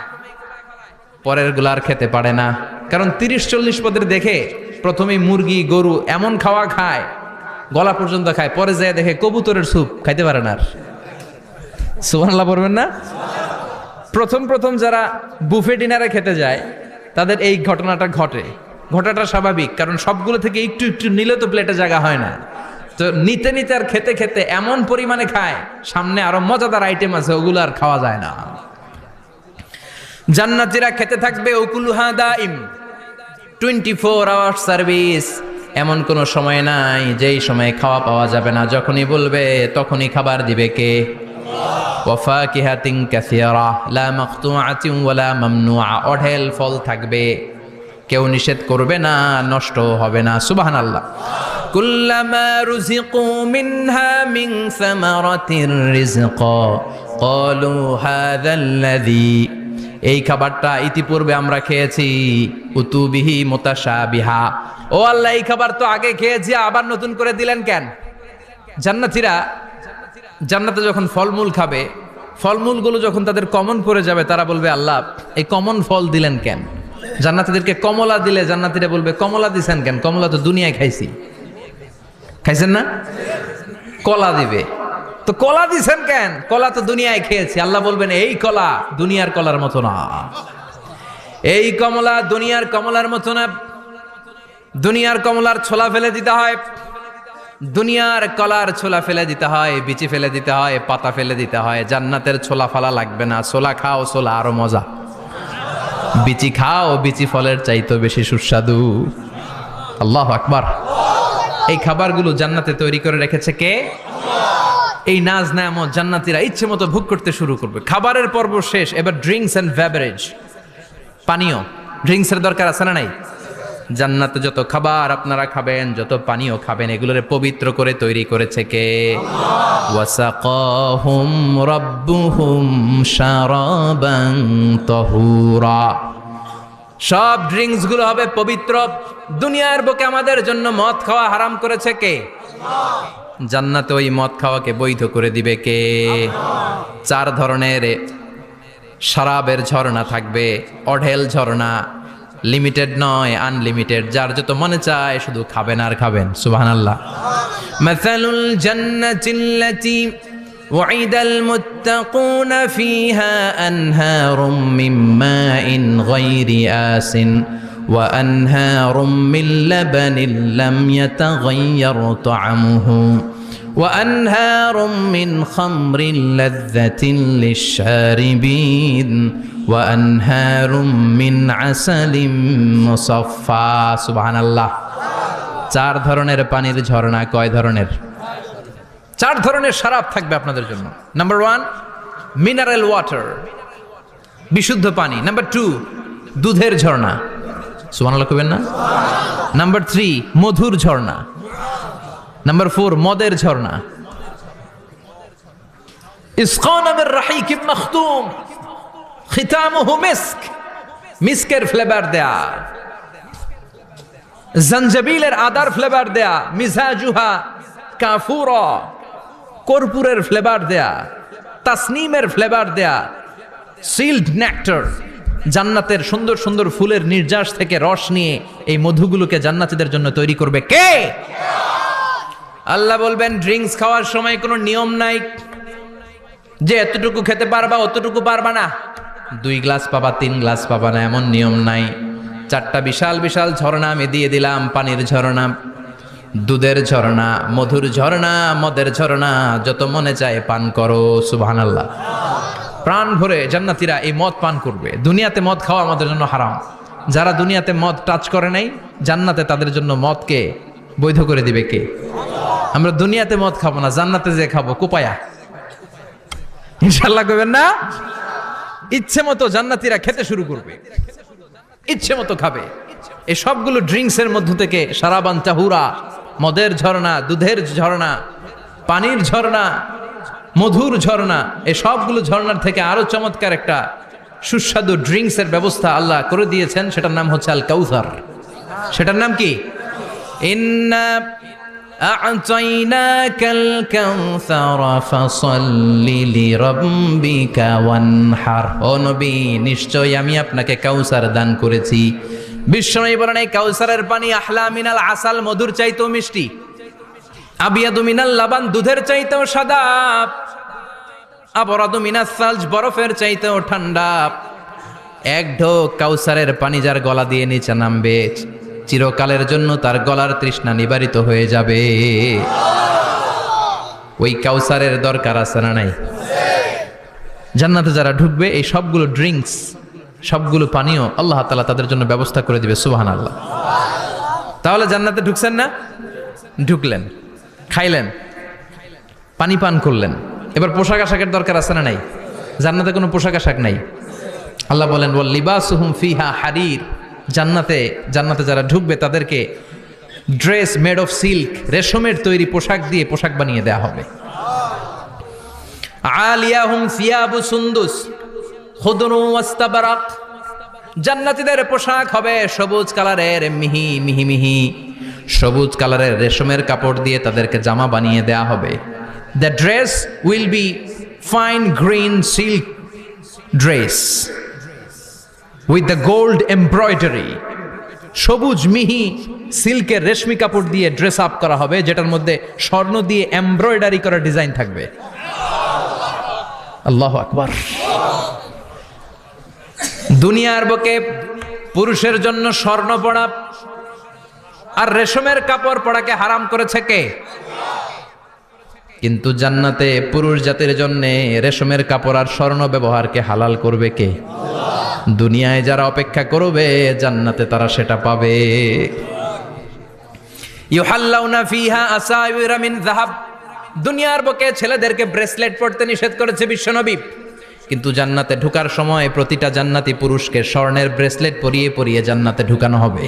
পরের গুলার খেতে পারে না। কারণ 30-40 পদের দেখে প্রথমেই মুরগি গরু এমন খাওয়া খায়, গলা পর্যন্ত খায়, পরে যায় দেখে কবুতরের স্যুপ খাইতে পারে না। সুবহানাল্লাহ পড়বেন না? প্রথম প্রথম যারা বুফে ডিনারে খেতে যায় তাদের এই ঘটনাটা ঘটে। ঘটাটা স্বাভাবিক, কারণ সবগুলো থেকে একটু একটু নিলে তো প্লেটে জায়গা হয় না। তো নিতে নিতে আর খেতে খেতে এমন পরিমাণে খায়, সামনে আরো মজাদার আইটেম আছে, ওগুলো আর খাওয়া যায় না। জান্নাতীরা খেতে থাকবে উকুলুহা দাইম, 24 আওয়ার সার্ভিস। এমন কোনো সময় নাই যেই সময় খাওয়া পাওয়া যাবে না। যখনই বলবে তখনই খাবার দিবে কে? ওয়াফাকিহাতিন কাসীরা লা মাকতুআতিন ওয়ালা মামনুআ। অঢেল ফল থাকবে, কেউ নিষেধ করবে না, নষ্ট হবে না। সুবহানাল্লাহ। কুল্লামা রুজিকু মিনহা মিন সামারাতির রিজকা ক্বালু হাযাল্লাযী। এই খাবারটা ইতিপূর্বে আমরা খেয়েছি, উতুবিহি মুতাশাবিহা। ও আল্লাহ, এই খাবার তো আগে খেয়েছি, আবার নতুন করে দিলেন কেন? জান্নাতীরা জান্নাতে যখন ফলমূল খাবে, ফলমূলগুলো যখন তাদের কমন পড়ে যাবে, তারা বলবে আল্লাহ এই কমন ফল দিলেন কেন? জান্নাতীদেরকে কমলা দিলে জান্নাতীরা বলবে কমলা দিছেন কেন? কমলা তো দুনিয়ায় খাইছি। খাইছেন না? কলা দিবে, তো কলা দিছেন কেন? কলা তো দুনিয়ায় খেয়েছি। আল্লাহ বলবেন এই কলা দুনিয়ার কলার মতো না, এই কমলা দুনিয়ার কমলার মতো না। দুনিয়ার কমলার ছোলা ফেলে দিতে হয়, দুনিয়ার কলার ছোলা ফেলে দিতে হয়, বিচি ফেলে দিতে হয়, পাতা ফেলে দিতে হয়। জান্নাতের ছোলা ফালা লাগবে না। ছোলা খাও, ছোলা আরো মজা। বিচি খাও, বিচি ফলের চাইতো বেশি সুস্বাদু। আল্লাহু আকবার। এই খাবারগুলো জান্নাতে তৈরি করে রেখেছে কে? এই নাজ নেয়ামত জান্নাতীরা ইচ্ছে মতো ভোগ করতে শুরু করবে। খাবারের পর্ব শেষ, এবার ড্রিঙ্কস এন্ড বেভারেজ, পানীয়। ড্রিঙ্কসের দরকার আছে না নাই? জান্নাতে যত খাবার আপনারা খাবেন, যত পানীয় খাবেন, এগুলোরে পবিত্র করে তৈরি করেছে কে? ওয়াসাকাহুম রাব্বুহুম শারাবান তাহুরা। সব ড্রিঙ্কস গুলো হবে পবিত্র। দুনিয়ার বুকে আমাদের জন্য মদ খাওয়া হারাম করেছে কে? জান্নাতে ওই মদ খাওয়াকে বৈধ করে দিবে কে? 4 ধরনের শরাবের ঝর্ণা থাকবে, অঢেল ঝর্ণা, লিমিটেড নয়, আনলিমিটেড। যার যত মনে চায় শুধু খাবেন আর খাবেন। সুবহানাল্লাহ। মাসালুল জান্নাতিল্লাতী ওয়াইদাল মুত্তাকুনা ফিহা আনহারুম মিন মাইন গায়রি আসিন ওয়া আনহারুম মিন লাবানিন লাম ইয়াতাগায়্যার তা'আমুহু وأنهار من خمر لذة للشاربين وأنهار من عسل مصفى سبحان الله 4 ধরনের পানির ঝর্ণা। কয় ধরনের? 4 ধরনের শরাব থাকবে আপনাদের জন্য। নাম্বার 1 মিনারেল ওয়াটার, বিশুদ্ধ পানি। নাম্বার 2 দুধের ঝর্ণা, সুবহানাল্লাহ কইবেন না? নাম্বার 3 মধুর ঝর্ণা। নাম্বার 4 মদের ঝর্ণা। ইসকানা মির রাহিকিম মাখতুম খিতামুহু মিস্ক, মিস্কের ফ্লেভার দেয়া, জঞ্জাবিলের আদার ফ্লেভার দেয়া, মিজাজুহা কাফুরা, কর্পূরের ফ্লেভার দেয়া, তাসনিমের ফ্লেভার দেয়া, সিল্ড নেক্টার, জান্নাতের সুন্দর সুন্দর ফুলের নির্যাস থেকে রস নিয়ে এই মধুগুলোকে জান্নাতীদের জন্য তৈরি করবে কে? আল্লাহ বলবেন ড্রিঙ্কস খাওয়ার সময় কোনো নিয়ম নাই যে এতটুকু খেতে পারবা অতটুকু পারবা না, 2 গ্লাস পাবা 3 গ্লাস পাবা না, এমন নিয়ম নাই। 4টা বিশাল বিশাল ঝর্ণা আমি দিয়ে দিলাম, পানির ঝর্ণা, দুধের ঝর্ণা, মধুর ঝর্ণা, মদের ঝর্ণা, যত মনে চায় পান করো। সুবহানাল্লাহ। প্রাণ ভরে জান্নাতীরা এই মদ পান করবে। দুনিয়াতে মদ খাওয়া আমাদের জন্য হারাম। যারা দুনিয়াতে মদ টাচ করে নাই, জান্নাতে তাদের জন্য মদকে বৈধ করে দিবে কে? আমরা দুনিয়াতে মদ খাবো না, জান্নাতে যে খাবো কোপায়া, ইনশাআল্লাহ কইবেন না? ইচ্ছে মতো জান্নাতীরা খেতে শুরু করবে, ইচ্ছে মতো খাবে। এই সবগুলো ড্রিঙ্কস এর মধ্য থেকে শারাবান তাহুরা, মদের ঝর্ণা, দুধের ঝর্ণা, পানির ঝর্ণা, মধুর ঝর্ণা, এই সবগুলো ঝর্ণার থেকে আরো চমৎকার একটা সুস্বাদু ড্রিঙ্কস এর ব্যবস্থা আল্লাহ করে দিয়েছেন। সেটার নাম হচ্ছে আল কাউসার। সেটার নাম কি? ইন্না আ'তাইনাকাল কাউসারা ফাসাল্লি লিরাব্বিকা ওয়ানহার। ও নবী, নিশ্চয়ই আমি আপনাকে কাউসার দান করেছি। বিশ্বনবী বলেন এই কাউসারের পানি আহলা মিনাল আসাল, মধুর চাইতেও মিষ্টি, আবিয়াদু মিনাল লাবান, দুধের চাইতেও সাদা, আবরাদু মিনাস সালজ, বরফের চাইতেও ঠান্ডা। এক ঢোক কাউসারের পানি যার গলা দিয়ে নিচে নামবে, চিরকালের জন্য তার গলার তৃষ্ণা নিবারিত হয়ে যাবে। ওই কাউসারের দরকার আছে না নাই? জান্নাতে যারা ঢুকবে এই সবগুলো ড্রিঙ্কস, সবগুলো পানীয় আল্লাহ তাআলা তাদের জন্য ব্যবস্থা করে দিবে। সুবহানাল্লাহ। তাহলে জান্নাতে ঢুকছেন না? ঢুকলেন, খাইলেন, পানি পান করলেন, এবার পোশাক আশাকের দরকার আছে না নাই? জান্নাতে কোনো পোশাক আশাক নাই। আল্লাহ বলেন ওয়াল লিবাসুহুম ফিহা হারির। জান্নাতে যারা ঢুকবে তাদেরকে ড্রেস মেড অফ সিল্ক, রেশমের তৈরি পোশাক দিয়ে পোশাক বানিয়ে দেয়া হবে। আলিয়াহুম সিয়াবু সুন্দুস খুদরু ওয়াস্তাবরাক। জান্নাতীদের পোশাক হবে সবুজ কালারের, মিহি মিহি মিহি সবুজ কালারের রেশমের কাপড় দিয়ে তাদেরকে জামা বানিয়ে দেয়া হবে। The dress will be fine green silk dress with the gold embroidery. সবুজ মিহি সিল্কের রেশমি কাপড় দিয়ে ড্রেস আপ করা হবে, যেটার মধ্যে স্বর্ণ দিয়ে এমব্রয়ডারি করা ডিজাইন থাকবে। আল্লাহু আকবার। দুনিয়ার বুকে পুরুষের জন্য স্বর্ণ পরা আর রেশমের কাপড় পরাকে হারাম করেছে কে? কিন্তু জান্নাতে পুরুষ জাতির জন্য রেশমের কাপড় আর স্বর্ণ ব্যবহারকে হালাল করবে কে? দুনিয়ায় যারা অপেক্ষা করবে জান্নাতে তারা সেটা পাবে। ইউহাল্লাউনা ফিহা আসাইরা মিন যাহাব। দুনিয়ার বুকে ছেলেদেরকে ব্রেসলেট পরতে নিষেধ করেছে বিশ্বনবী, কিন্তু জান্নাতে ঢোকার সময় প্রতিটা জান্নাতি পুরুষকে স্বর্ণের ব্রেসলেট পরিয়ে পরিয়ে জান্নাতে ঢুকানো হবে।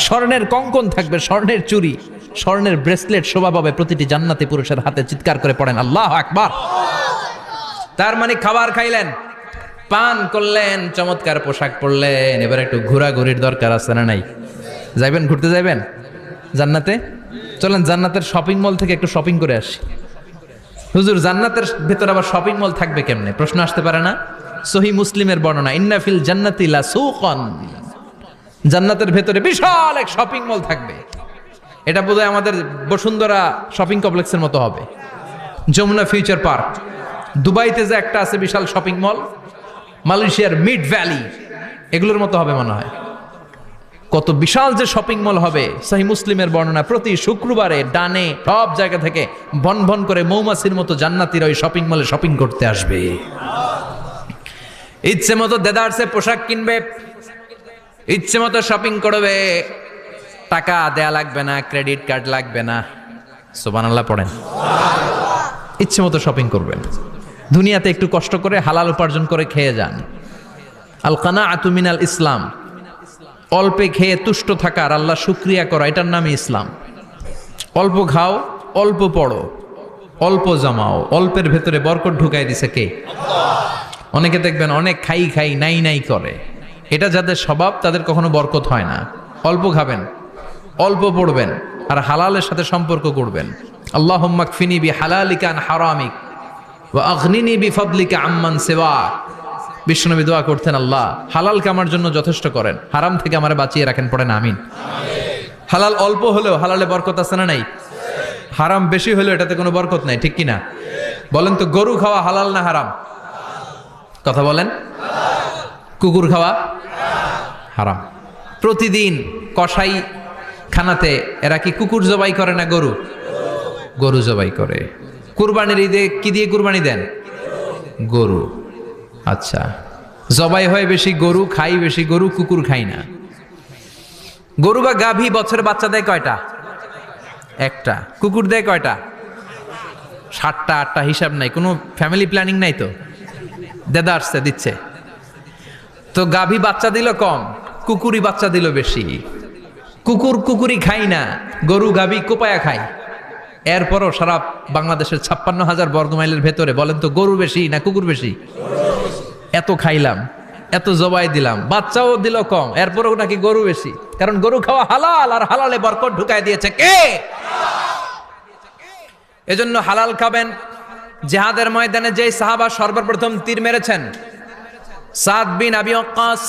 স্বর্ণের কঙ্কন থাকবে, স্বর্ণের চুড়ি, স্বর্ণের ব্রেসলেট শোভা পাবে প্রতিটি জান্নাতি পুরুষের হাতে। চিৎকার করে পড়েন আল্লাহু আকবার। তার মানে খাবার খাইলেন, পান করলেন, চমৎকার পোশাক পরলেন, এবার একটু ঘোরাঘুরির দরকার আছে না নাই? যাইবেন, ঘুরতে যাইবেন জান্নাতে? চলেন জান্নাতের শপিং মল থেকে একটু শপিং করে আসি। হুজুর জান্নাতের ভেতর আবার শপিং মল থাকবে কেমনে? প্রশ্ন আসতে পারে না? সহিহ মুসলিমের বর্ণনা, ইন্না ফিল জান্নাতি লা সুকান, জান্নাতের ভেতরে বিশাল এক শপিং মল থাকবে। এটা বোধহয় আমাদের বসুন্ধরা শপিং কমপ্লেক্সের মতো হবে, যমুনা ফিউচার পার্ক। দুবাইতে যে একটা আছে বিশাল শপিং মল, মালয়েশিয়ার মিড ভ্যালি, এগুলোর মতো হবে মনে হয়। কত বিশাল যে শপিং মল হবে। সহিহ মুসলিমের বর্ণনা, প্রতি শুক্রবারে ডানে সব জায়গা থেকে ভন ভন করে মৌমাছির মতো জান্নাতীরা ওই শপিং মলে শপিং করতে আসবে। ইচ্ছে মতো দেদারসে পোশাক কিনবে, ইচ্ছে মতো শপিং করবে, টাকা দেয়া লাগবে না, ক্রেডিট কার্ড লাগবে না। সুবহানাল্লাহ পড়েন। ইচ্ছে মতো শপিং করবেন। দুনিয়াতে একটু কষ্ট করে হালাল উপার্জন করে খেয়ে যান। আল কানাআতু মিনাল ইসলাম, অল্পে খেয়ে তুষ্ট থাকা আর আল্লাহ শুকরিয়া করা, এটার নামই ইসলাম। অল্প খাও, অল্প পড়ো, অল্প জমাও, অল্পের ভেতরে বরকত ঢুকাই দিছে কে? অনেকে দেখবেন অনেক খাই খাই নাই নাই করে, এটা যাদের স্বভাব তাদের কখনো বরকত হয় না। অল্প খাবেন, অল্প পড়বেন, আর হালালের সাথে সম্পর্ক করবেন। আল্লাহুম্মা কফিনি বিহালালিকা আন হারামিক ওয়া আগনিনি বিফাদলিকা আম্মান সিওয়াক। বিশ্বনবী দোয়া করতেন, আল্লাহ হালালকে আমার জন্য যথেষ্ট করেন, হারাম থেকে আমারে বাঁচিয়ে রাখেন। পড়েন আমিন। হালাল অল্প হলেও হালালে বরকত আছে না নাই? হারাম বেশি হলেও এটাতে কোনো বরকত নাই, ঠিক কিনা? বলেন তো, গরু খাওয়া হালাল না হারাম? কথা বলেন। কুকুর খাওয়া হারাম। প্রতিদিন কসাই খানাতে এরা কি কুকুর জবাই করে না গরু? গরু জবাই করে। কুরবানির ঈদে কি দিয়ে কুরবানি দেন? গরু। আচ্ছা, জবাই হয় বেশি গরু, খাই বেশি গরু, কুকুর খাই না। গরু বা গাভী বছরে বাচ্চা দেয় কয়টা? একটা। কুকুর দেয় কয়টা? 7টা 8টা, হিসাব নাই, কোনো ফ্যামিলি প্ল্যানিং নাই তো, দেদা আসছে দিচ্ছে। তো গাভী বাচ্চা দিল কম, কুকুরি বাচ্চা দিল বেশি। কুকুর কুকুরি খাই না, গরু গাভী কোপায়া খায়। এরপরও সারা বাংলাদেশের 56,000 বর্গমাইলের ভেতরে বলেন তো, গরু বেশি না কুকুর বেশি? এত খাইলাম, এত জবাই দিলাম, বাচ্চাও দিল কম, এরপরও নাকি গরু বেশি। কারণ গরু খাওয়া হালাল, আর হালালে বরকত ঢুকায় দিয়েছে কে? এজন্য হালাল খাবেন। জিহাদের ময়দানে যে সাহাবা সর্বপ্রথম তীর মেরেছেন, সাদ বিন আবি ওয়াক্কাস,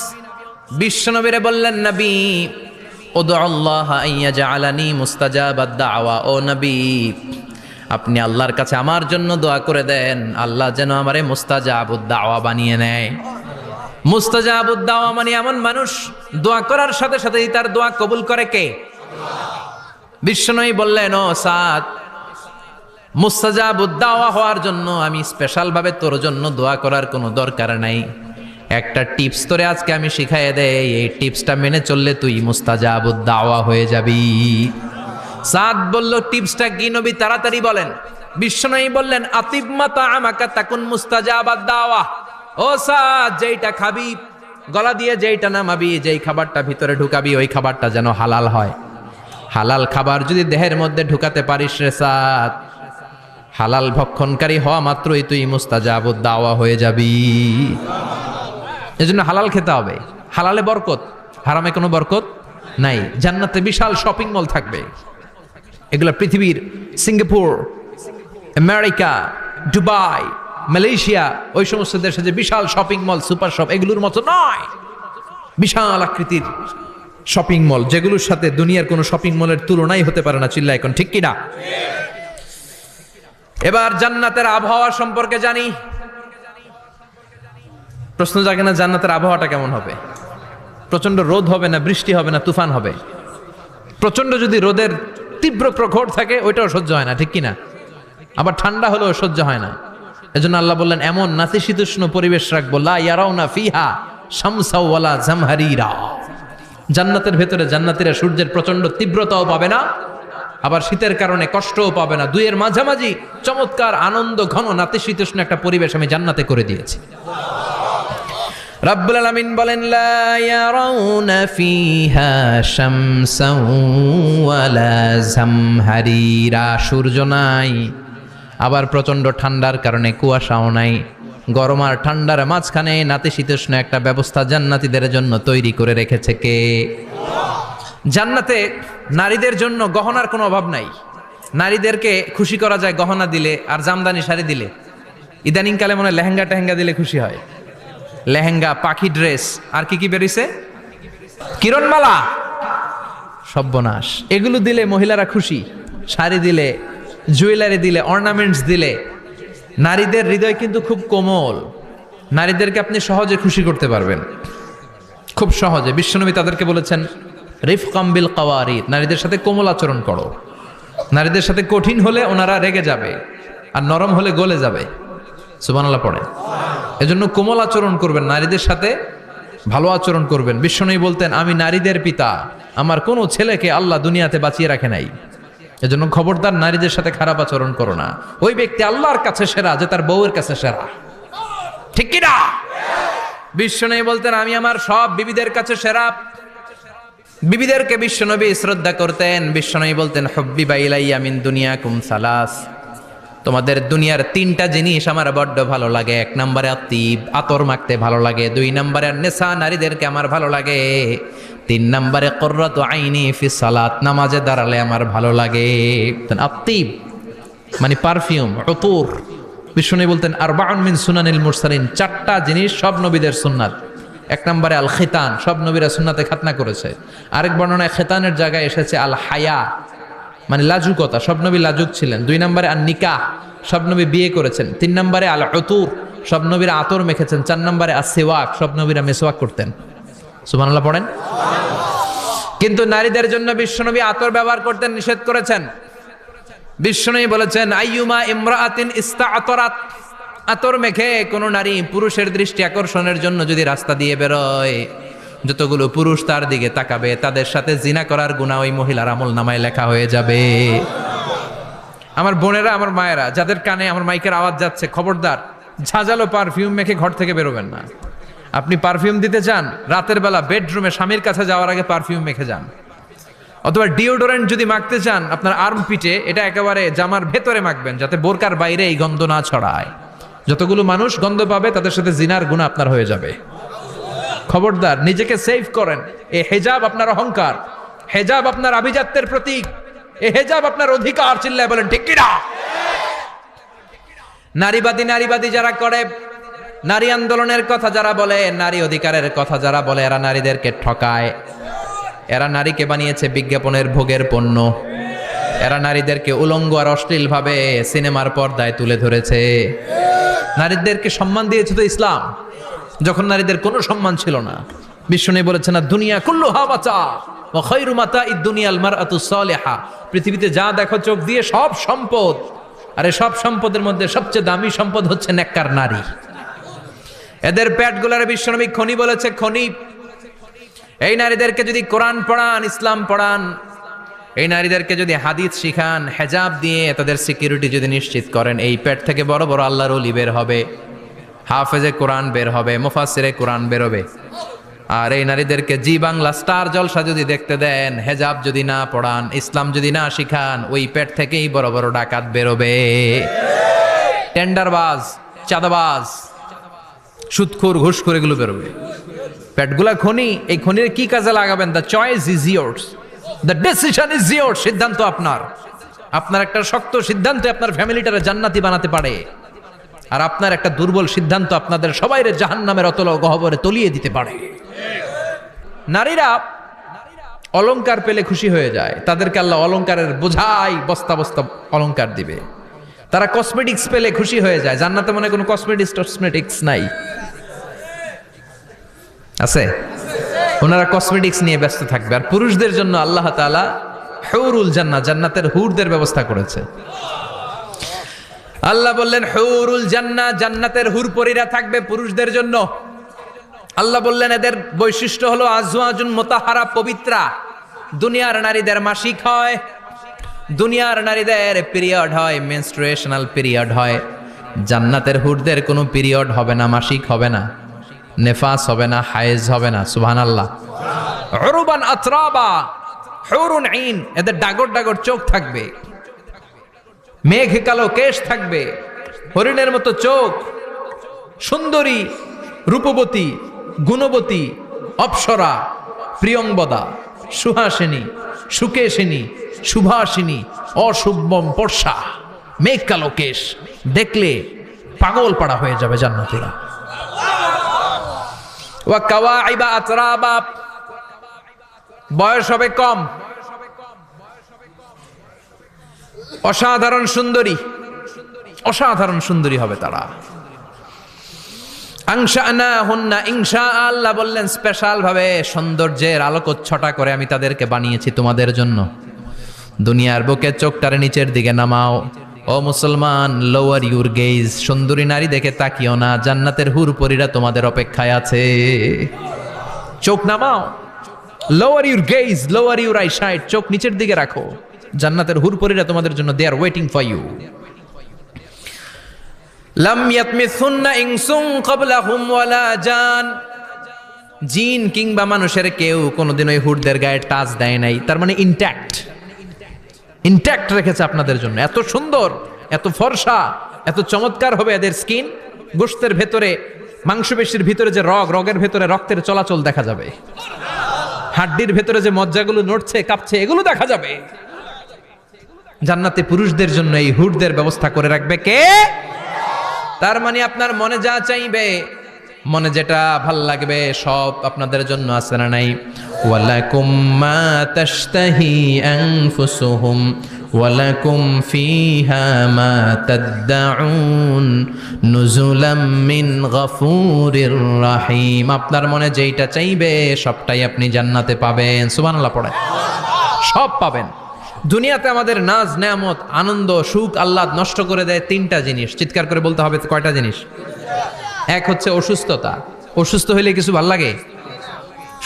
বিশ্বনবীরে বললেন, নবী উদু আল্লাহ আইয়াজআলানি মুস্তাজাবাদ দাওয়া। ও নবী, আপনি আল্লাহর কাছে আমার জন্য দোয়া করে দেন, আল্লাহ যেন আমারে মুস্তাজাবুদ দাওয়া বানিয়ে নেয়। মুস্তাজাবুদ দাওয়া মানে এমন মানুষ, দোয়া করার সাথে সাথেই তার দোয়া কবুল করে কে? বিশ্বনবী বললেন, ও সাদ, মুস্তাজাবুদ দাওয়া হওয়ার জন্য আমি স্পেশাল ভাবে তোর জন্য দোয়া করার কোনো দরকার নাই। একটা টিপস তোরে আজকে আমি শিখাই দেই, এই টিপসটা মেনে চললে তুই মুস্তাজাবুদ দাওয়া হয়ে যাবি। সাদ বলল, টিপসটা কি নবী? তাড়াতাড়ি বলেন। বিশ্বনবী বললেন, আতিব মাতা আমাকা তাকুন মুস্তাজাবাদ দাওয়া। ও সাদ, যেইটা খাবি, গলা দিয়ে যেইটা নামাবি, যেই খাবারটা ভিতরে ঢুকাবি, ওই খাবারটা যেন হালাল হয়। হালাল খাবার যদি দেহের মধ্যে ঢুকাতে পারিস রে সাদ, হালাল ভক্ষণকারী হওয়া মাত্রই তুই মুস্তাজাবুদ দাওয়া হয়ে যাবি। এজন্য হালাল খেতে হবে। হালালে বরকত, হারামে কোনো বরকত নাই। জান্নাতে বিশাল শপিং মল থাকবে। এগুলো পৃথিবীর সিঙ্গাপুর, আমেরিকা, দুবাই, মালয়েশিয়া, ওই সমস্ত দেশে যে বিশাল শপিং মল, সুপার শপ, এগুলোর মতো নয়। বিশাল আকৃতির শপিং মল, যেগুলোর সাথে দুনিয়ার কোনো শপিং মলের তুলনাই হতে পারে না। চিল্লা এখন ঠিক কিনা? এবার জান্নাতের আবহাওয়া সম্পর্কে জানি। প্রশ্ন জাগে না, জান্নাতের আবহাওয়াটা কেমন হবে? প্রচন্ড রোদ হবে না, বৃষ্টি হবে না, তুফান হবে? প্রচন্ড যদি রোদের তীব্র প্রখর থাকে, ওইটাও সহ্য হয় না, ঠিক কিনা? আবার ঠান্ডা হলেও সহ্য হয় না। এজন্য আল্লাহ বললেন, এমন নাতিশীতোষ্ণ পরিবেশ রাখবো, লা ইয়ারাউনা ফিহা শামসা ওয়ালা জামহারিরা। জান্নাতের ভেতরে জান্নাতীরা সূর্যের প্রচন্ড তীব্রতাও পাবে না, আবার শীতের কারণে কষ্টও পাবে না। দুইয়ের মাঝামাঝি চমৎকার আনন্দ ঘন নাতিশীতোষ্ণ একটা পরিবেশ আমি জান্নাতে করে দিয়েছি। রাব্বুল আলামিন বলেন, লা ইয়ারাউনা ফিহা শামসাও ওয়ালা জামহারিরা। সূর্য নাই, আবার প্রচন্ড ঠান্ডার কারণে কুয়াশাও নাই। গরম আর ঠান্ডার মাঝখানে নাতিশীতোষ্ণ একটা ব্যবস্থা জান্নাতীদের জন্য তৈরি করে রেখেছে কে? জান্নাতে নারীদের জন্য গহনার কোনো অভাব নাই। নারীদেরকে খুশি করা যায় গহনা দিলে আর জামদানি শাড়ি দিলে। ইদানিং কালে মনে হয় লেহেঙ্গা টেহেঙ্গা দিলে খুশি হয়। লেহেঙ্গা, পাখি ড্রেস, আর কি কি বেরিয়েছে, কিরণমালা, সর্বনাশ, এগুলো দিলে মহিলারা খুশি। শাড়ি দিলে, জুয়েলারি দিলে, অর্নামেন্টস দিলে। নারীদের হৃদয় কিন্তু খুব কোমল। নারীদেরকে আপনি সহজে খুশি করতে পারবেন, খুব সহজে। বিশ্বনবী তাদেরকে বলেছেন রিফকাম বিল কাওয়ারিদ, নারীদের সাথে কোমল আচরণ করো। নারীদের সাথে কঠিন হলে ওনারা রেগে যাবে, আর নরম হলে গলে যাবে। সুবহানাল্লাহ পড়ে। এজন্য কোমল আচরণ করবেন, নারীদের সাথে ভালো আচরণ করবেন। বিশ্বনবী বলতেন আমি নারীদের পিতা, আমার কোনো ছেলেকে আল্লাহ দুনিয়াতে বাঁচিয়ে রাখে নাই। এজন্য খবরদার নারীদের সাথে খারাপ আচরণ করো না। ওই ব্যক্তি আল্লাহর কাছে সেরা যে তার বউয়ের কাছে সেরা, ঠিক কি না? বিশ্বনবী বলতেন আমি আমার সব বিবিদের কাছে সেরা। বিবিদেরকে বিশ্বনবী শ্রদ্ধা করতেন। বিশ্বনবী বলতেন হুব্বিবা ইলাইয়া মিন দুনিয়াকুম সালাস, তোমাদের দুনিয়ার তিনটা জিনিস আমার বড্ড ভালো লাগে। এক নম্বরে আতিব, আতর মাখতে ভালো লাগে। দুই নম্বরে নেশা, নারীদেরকে আমার ভালো লাগে। তিন নম্বরে কুররাতু আইনি ফি সালাত, নামাজে দাঁড়ালে আমার ভালো লাগে। আতিব মানে পারফিউম, উতুর। বিশ্বনবী বলতেন আরবাউন মিন সুনানিল মুরসালিন, চারটা জিনিস সব নবীদের সুন্নাত। এক নম্বরে আল খিতান, সব নবীরা সুন্নাতে খাতনা করেছে। আরেক বর্ণনায় খিতানের জায়গায় এসেছে আল হায়া, মানে লাজুকতা, সব নবী লাজুক ছিলেন। দুই নম্বরে আন নিকাহ, সব নবী বিয়ে করেছেন। তিন নম্বরে আল উতুর, সব নবীরা আতর মেখেছেন। চার নম্বরে আস সিওয়াক, সব নবীরা মেসওয়াক করতেন। সুবহানাল্লাহ পড়েন। কিন্তু নারীদের জন্য বিশ্বনবী আতর ব্যবহার করতে নিষেধ করেছেন। বিশ্বনবী বলেছেন আইয়ুমা ইমরাআতিন ইস্তাআতরাত, আতর মেখে কোন নারী পুরুষের দৃষ্টি আকর্ষণের জন্য যদি রাস্তা দিয়ে বেরোয়, যতগুলো পুরুষ তার দিকে তাকাবে তাদের সাথে জিনা করার গুনাহ ওই মহিলার আমলনামায় লেখা হয়ে যাবে। আমার বোনেরা, আমার মায়েরা, যাদের কানে আমার মাইকের আওয়াজ যাচ্ছে, খবরদার ঝাঁঝালো পারফিউম মেখে ঘর থেকে বেরোবেন না। আপনি পারফিউম দিতে চান, রাতের বেলা বেডরুমে স্বামীর কাছে যাওয়ার আগে পারফিউম মেখে যান। অথবা ডিওডোরেন্ট যদি মাখতে চান আপনার আর্মপিটে, এটা একেবারে জামার ভেতরে মাখবেন যাতে বোরকার বাইরে এই গন্ধ না ছড়ায়। যতগুলো মানুষ গন্ধ পাবে তাদের সাথে জিনার গুনাহ আপনার হয়ে যাবে। খবরদার নিজেকে সেভ করেন। এই হেজাব আপনার অহংকার, হেজাব আপনার আভিজাত্যের প্রতীক, এই হেজাব আপনার অধিকার। চিল্লায় বলেন ঠিক কি না? নারীবাদী যারা করে, নারী আন্দোলনের কথা যারা বলে, নারী অধিকারের কথা যারা বলে, এরা নারীদেরকে ঠকায়। এরা নারীকে বানিয়েছে বিজ্ঞাপনের ভোগের পণ্য। এরা নারীদেরকে উলঙ্গ আর অশ্লীল ভাবে সিনেমার পর্দায় তুলে ধরেছে। নারীদেরকে সম্মান দিয়েছে তো ইসলাম, যখন নারীদের কোনো সম্মান ছিল না। বিশ্বনবী বলেছেন দুনিয়া কুল্লুহা মাতা ওয়া খায়রু মাতা'id দুনিয়াল মারআতুস সালিহা, পৃথিবীতে যা দেখো চোখ দিয়ে সব সম্পদ, আর এই সব সম্পদের মধ্যে সবচেয়ে দামি সম্পদ হচ্ছে নেককার নারী। এদের পেটগুলার বিশ্বনবী খনি বলেছে, খনি। এই নারীদেরকে যদি কোরআন পড়ান, ইসলাম পড়ান, এই নারীদেরকে যদি হাদিস শিখান, হেজাব দিয়ে তাদের সিকিউরিটি যদি নিশ্চিত করেন, এই পেট থেকে বড় বড় আল্লাহর ওলি বের হবে, হাফেজে কোরআন বের হবে, মুফাসসিরে কোরআন বের হবে। আর এই নারীদেরকে জি বাংলা স্টার জলসা যদি দেখতে দেন, হেজাব যদি না পড়ান, ইসলাম যদি না শিখান, ওই পেট থেকেই বড় বড় ডাকাত বেরোবে, টেন্ডারবাজ, চাঁদাবাজ, সুদখোর, ঘুষখোর, এগুলো বেরোবে। পেটগুলা খনি, এই খনির কি কাজে লাগাবেন? The choice is years, the decision is years. সিদ্ধান্ত আপনার। আপনার একটা শক্ত সিদ্ধান্ত আপনার ফ্যামিলিটারে জান্নাতি বানাতে পারে, আর আপনার একটা দুর্বল সিদ্ধান্ত আপনাদের সবাইরে জাহান্নামের অতল গহ্বরে তলিয়ে দিতে পারে। নারীরা অলংকার পেলে খুশি হয়ে যায়, তাদেরকে আল্লাহ অলংকারের বোঝাই বস্তা বস্তা অলংকার দিবে। তারা কসমেটিক্স পেলে খুশি হয়ে যায়। জান্নাতে মনে কোনো কসমেটিক্স নাই, আছে? ওনারা কসমেটিক্স নিয়ে ব্যস্ত থাকবে। আর পুরুষদের জন্য আল্লাহ তাআলা হুরুল জান্নাহ, জান্নাতের হুরদের ব্যবস্থা করেছে। আল্লাহ বললেন হুরুল জান্নাহ, জান্নাতের হুরপরীরা থাকবে পুরুষদের জন্য। আল্লাহ বললেন এদের বৈশিষ্ট্য হলো আজওয়াজুন মুতাহহারা, পবিত্রা। দুনিয়ার নারীদের মাসিক হয়, দুনিয়ার নারীদের পিরিয়ড হয়, মেনস্ট্রুয়েশনাল পিরিয়ড হয়। জান্নাতের হুরদের কোনো পিরিয়ড হবে না, মাসিক হবে না, নেফাস হবে না, হায়েজ হবে না। সুবহানাল্লাহ। উরুবান আতরাবা, হুরুন আইন, এদের ডাগর ডাগর চোখ থাকবে, মেঘ কালো কেশ থাকবে, হরিণের মতো চোখ, সুন্দরী, রূপবতী, গুণবতী, অপ্সরা, প্রিয়ংবদা, সুহাসিনী, সুকেশিনী, সুভাষিনী, অশুভম পর্ষা, মেঘ কালো কেশ, দেখলে পাগল পাড়া হয়ে যাবে জান্নাতীরা। ওয়া কাওয়াইবা আতরাবা, বয়স হবে কম, অসাধারণ সুন্দরী, অসাধারণ সুন্দরী হবে তারা। আনশানাহুন্না ইনশা, আল্লাহ বললেন স্পেশাল ভাবে সৌন্দর্যের আলোকচ্ছটা করে আমি তাদেরকে বানিয়েছি তোমাদের জন্য। দুনিয়ার বুকে চোখটারে নিচের দিকে নামাও। ও মুসলমান, লোয়ার ইউর গেজ, সুন্দরী নারী দেখে তাকিও না, জান্নাতের হুরপরীরা তোমাদের অপেক্ষায় আছে। চোখ নামাও, lower your gauge, lower your I side, চোখ নিচের দিকে রাখো, জান্নাতের হুরপরীরা তোমাদের জন্য দে আর ওয়েটিং ফর ইউ। লাম ইয়াতমিসুন্না ইনসুন ক্বাবলাহুম ওয়ালা জান, জিন কিংবা মানুষের কেউ কোনোদিন ওই হুরদের গায়ে টাচ দেয় নাই। তার মানে ইনট্যাক্ট, ইনট্যাক্ট রেখেছে আপনাদের জন্য। এত সুন্দর, এত ফর্সা, এত চমৎকার হবে এদের স্কিন। গোশতের ভেতরে, মাংসপেশির ভিতরে যে রগ, রগের ভেতরে রক্তের চলাচল দেখা যাবে, হাড্ডির ভেতরে যে মজ্জাগুলো নড়ছে কাঁপছে এগুলো দেখা যাবে। জান্নাতে পুরুষদের জন্য এই হুরদের ব্যবস্থা করে রাখবে কে? তার মানে আপনার মনে যা চাইবে, মনে যেটা ভাল লাগবে সব আপনাদের জন্য আছে না নাই? ওয়ালাকুম মা তাশতাহি আনফুসুহুম ওয়ালাকুম ফিহা মা তাদউন নুজুলাম মিন গফুরির রহিম। আপনার মনে যেইটা চাইবে সবটাই আপনি জান্নাতে পাবেন। সুবহানাল্লাহ পড়ে, সব পাবেন। দুনিয়াতে আমাদের নাজ নেয়ামত, আনন্দ, সুখ, আহ্লাদ নষ্ট করে দেয় তিনটা জিনিস। চিৎকার করে বলতে হবে কয়টা জিনিস? এক হচ্ছে অসুস্থতা। অসুস্থ হইলে কিছু ভাল লাগে?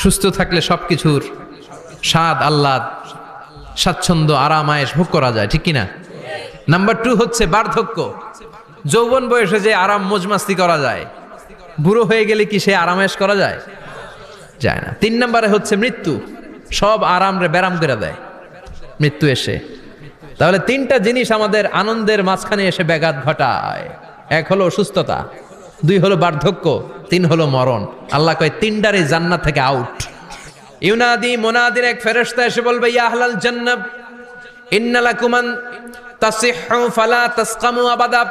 সুস্থ থাকলে সবকিছুর স্বাদ, আহ্লাদ, স্বাচ্ছন্দ্য, আরাম, আয়েশ ভোগ করা যায়, ঠিক কিনা? নাম্বার 2 হচ্ছে বার্ধক্য। যৌবন বয়সে যে আরাম মজমাস্তি করা যায়, বুড়ো হয়ে গেলে কি সে আরাম আয়েশ করা যায়? যায় না। 3 নম্বরে হচ্ছে মৃত্যু। সব আরাম রে ব্যারাম করে দেয় মৃত্যু এসে। তাহলে 3টা জিনিস আমাদের আনন্দের মাঝখানে এসে ব্যাঘাত ঘটায়। 1 হলো অসুস্থতা, 2 হলো বার্ধক্য, 3 হলো মরণ। আল্লাহ কয় 3টারই জান্নাত থেকে আউট। ইউনাদি মুনাদির এক ফেরেশতা এসে বলবে, ইয়া আহলাল জান্নাহ ইন্না লাকুম আন তাসিহু ফালা তাসকামু আবাদা,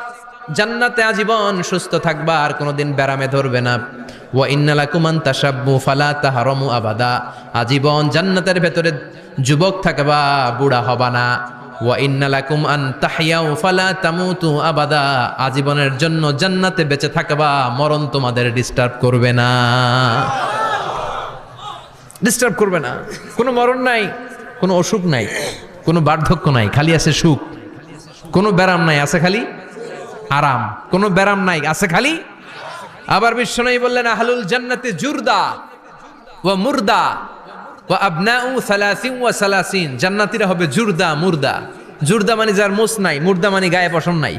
জান্নাতে আজীবন সুস্থ থাকবা, আর কোনোদিন ব্যারামে ধরবে না। ওয়া ইন্না লাকুম আন তাশাব্বু ফালা তাহরামু আবাদা, আজীবন জান্নাতের ভেতরে যুবক থাকবা, বুড়া হবা না। ওয়া ইন্না লাকুম আন তাহইয়াউ ফালা তামুতু আবাদা, আজীবনের জন্য জান্নাতে বেঁচে থাকবা, মরণ তোমাদের ডিস্টার্ব করবে না, ডিস্টার্ব করবে না। কোনো মরণ নাই, কোনো অসুখ নাই, কোনো বার্ধক্য নাই, খালি আছে সুখ। কোনো ব্যারাম নাই, আছে খালি আরাম। কোনো ব্যারাম নাই, আছে খালি। আবার বিশ্বনবী বললেন, আহলুল জান্নাতি জুরদা ওয়া মুরদা ওয়া আবনাউ সালাসিন ওয়া সালাসিন, জান্নাতীরা হবে জুরদা মুরদা। জুরদা মানে যার মোষ নাই, মুরদা মানে গায়ে পশম নাই।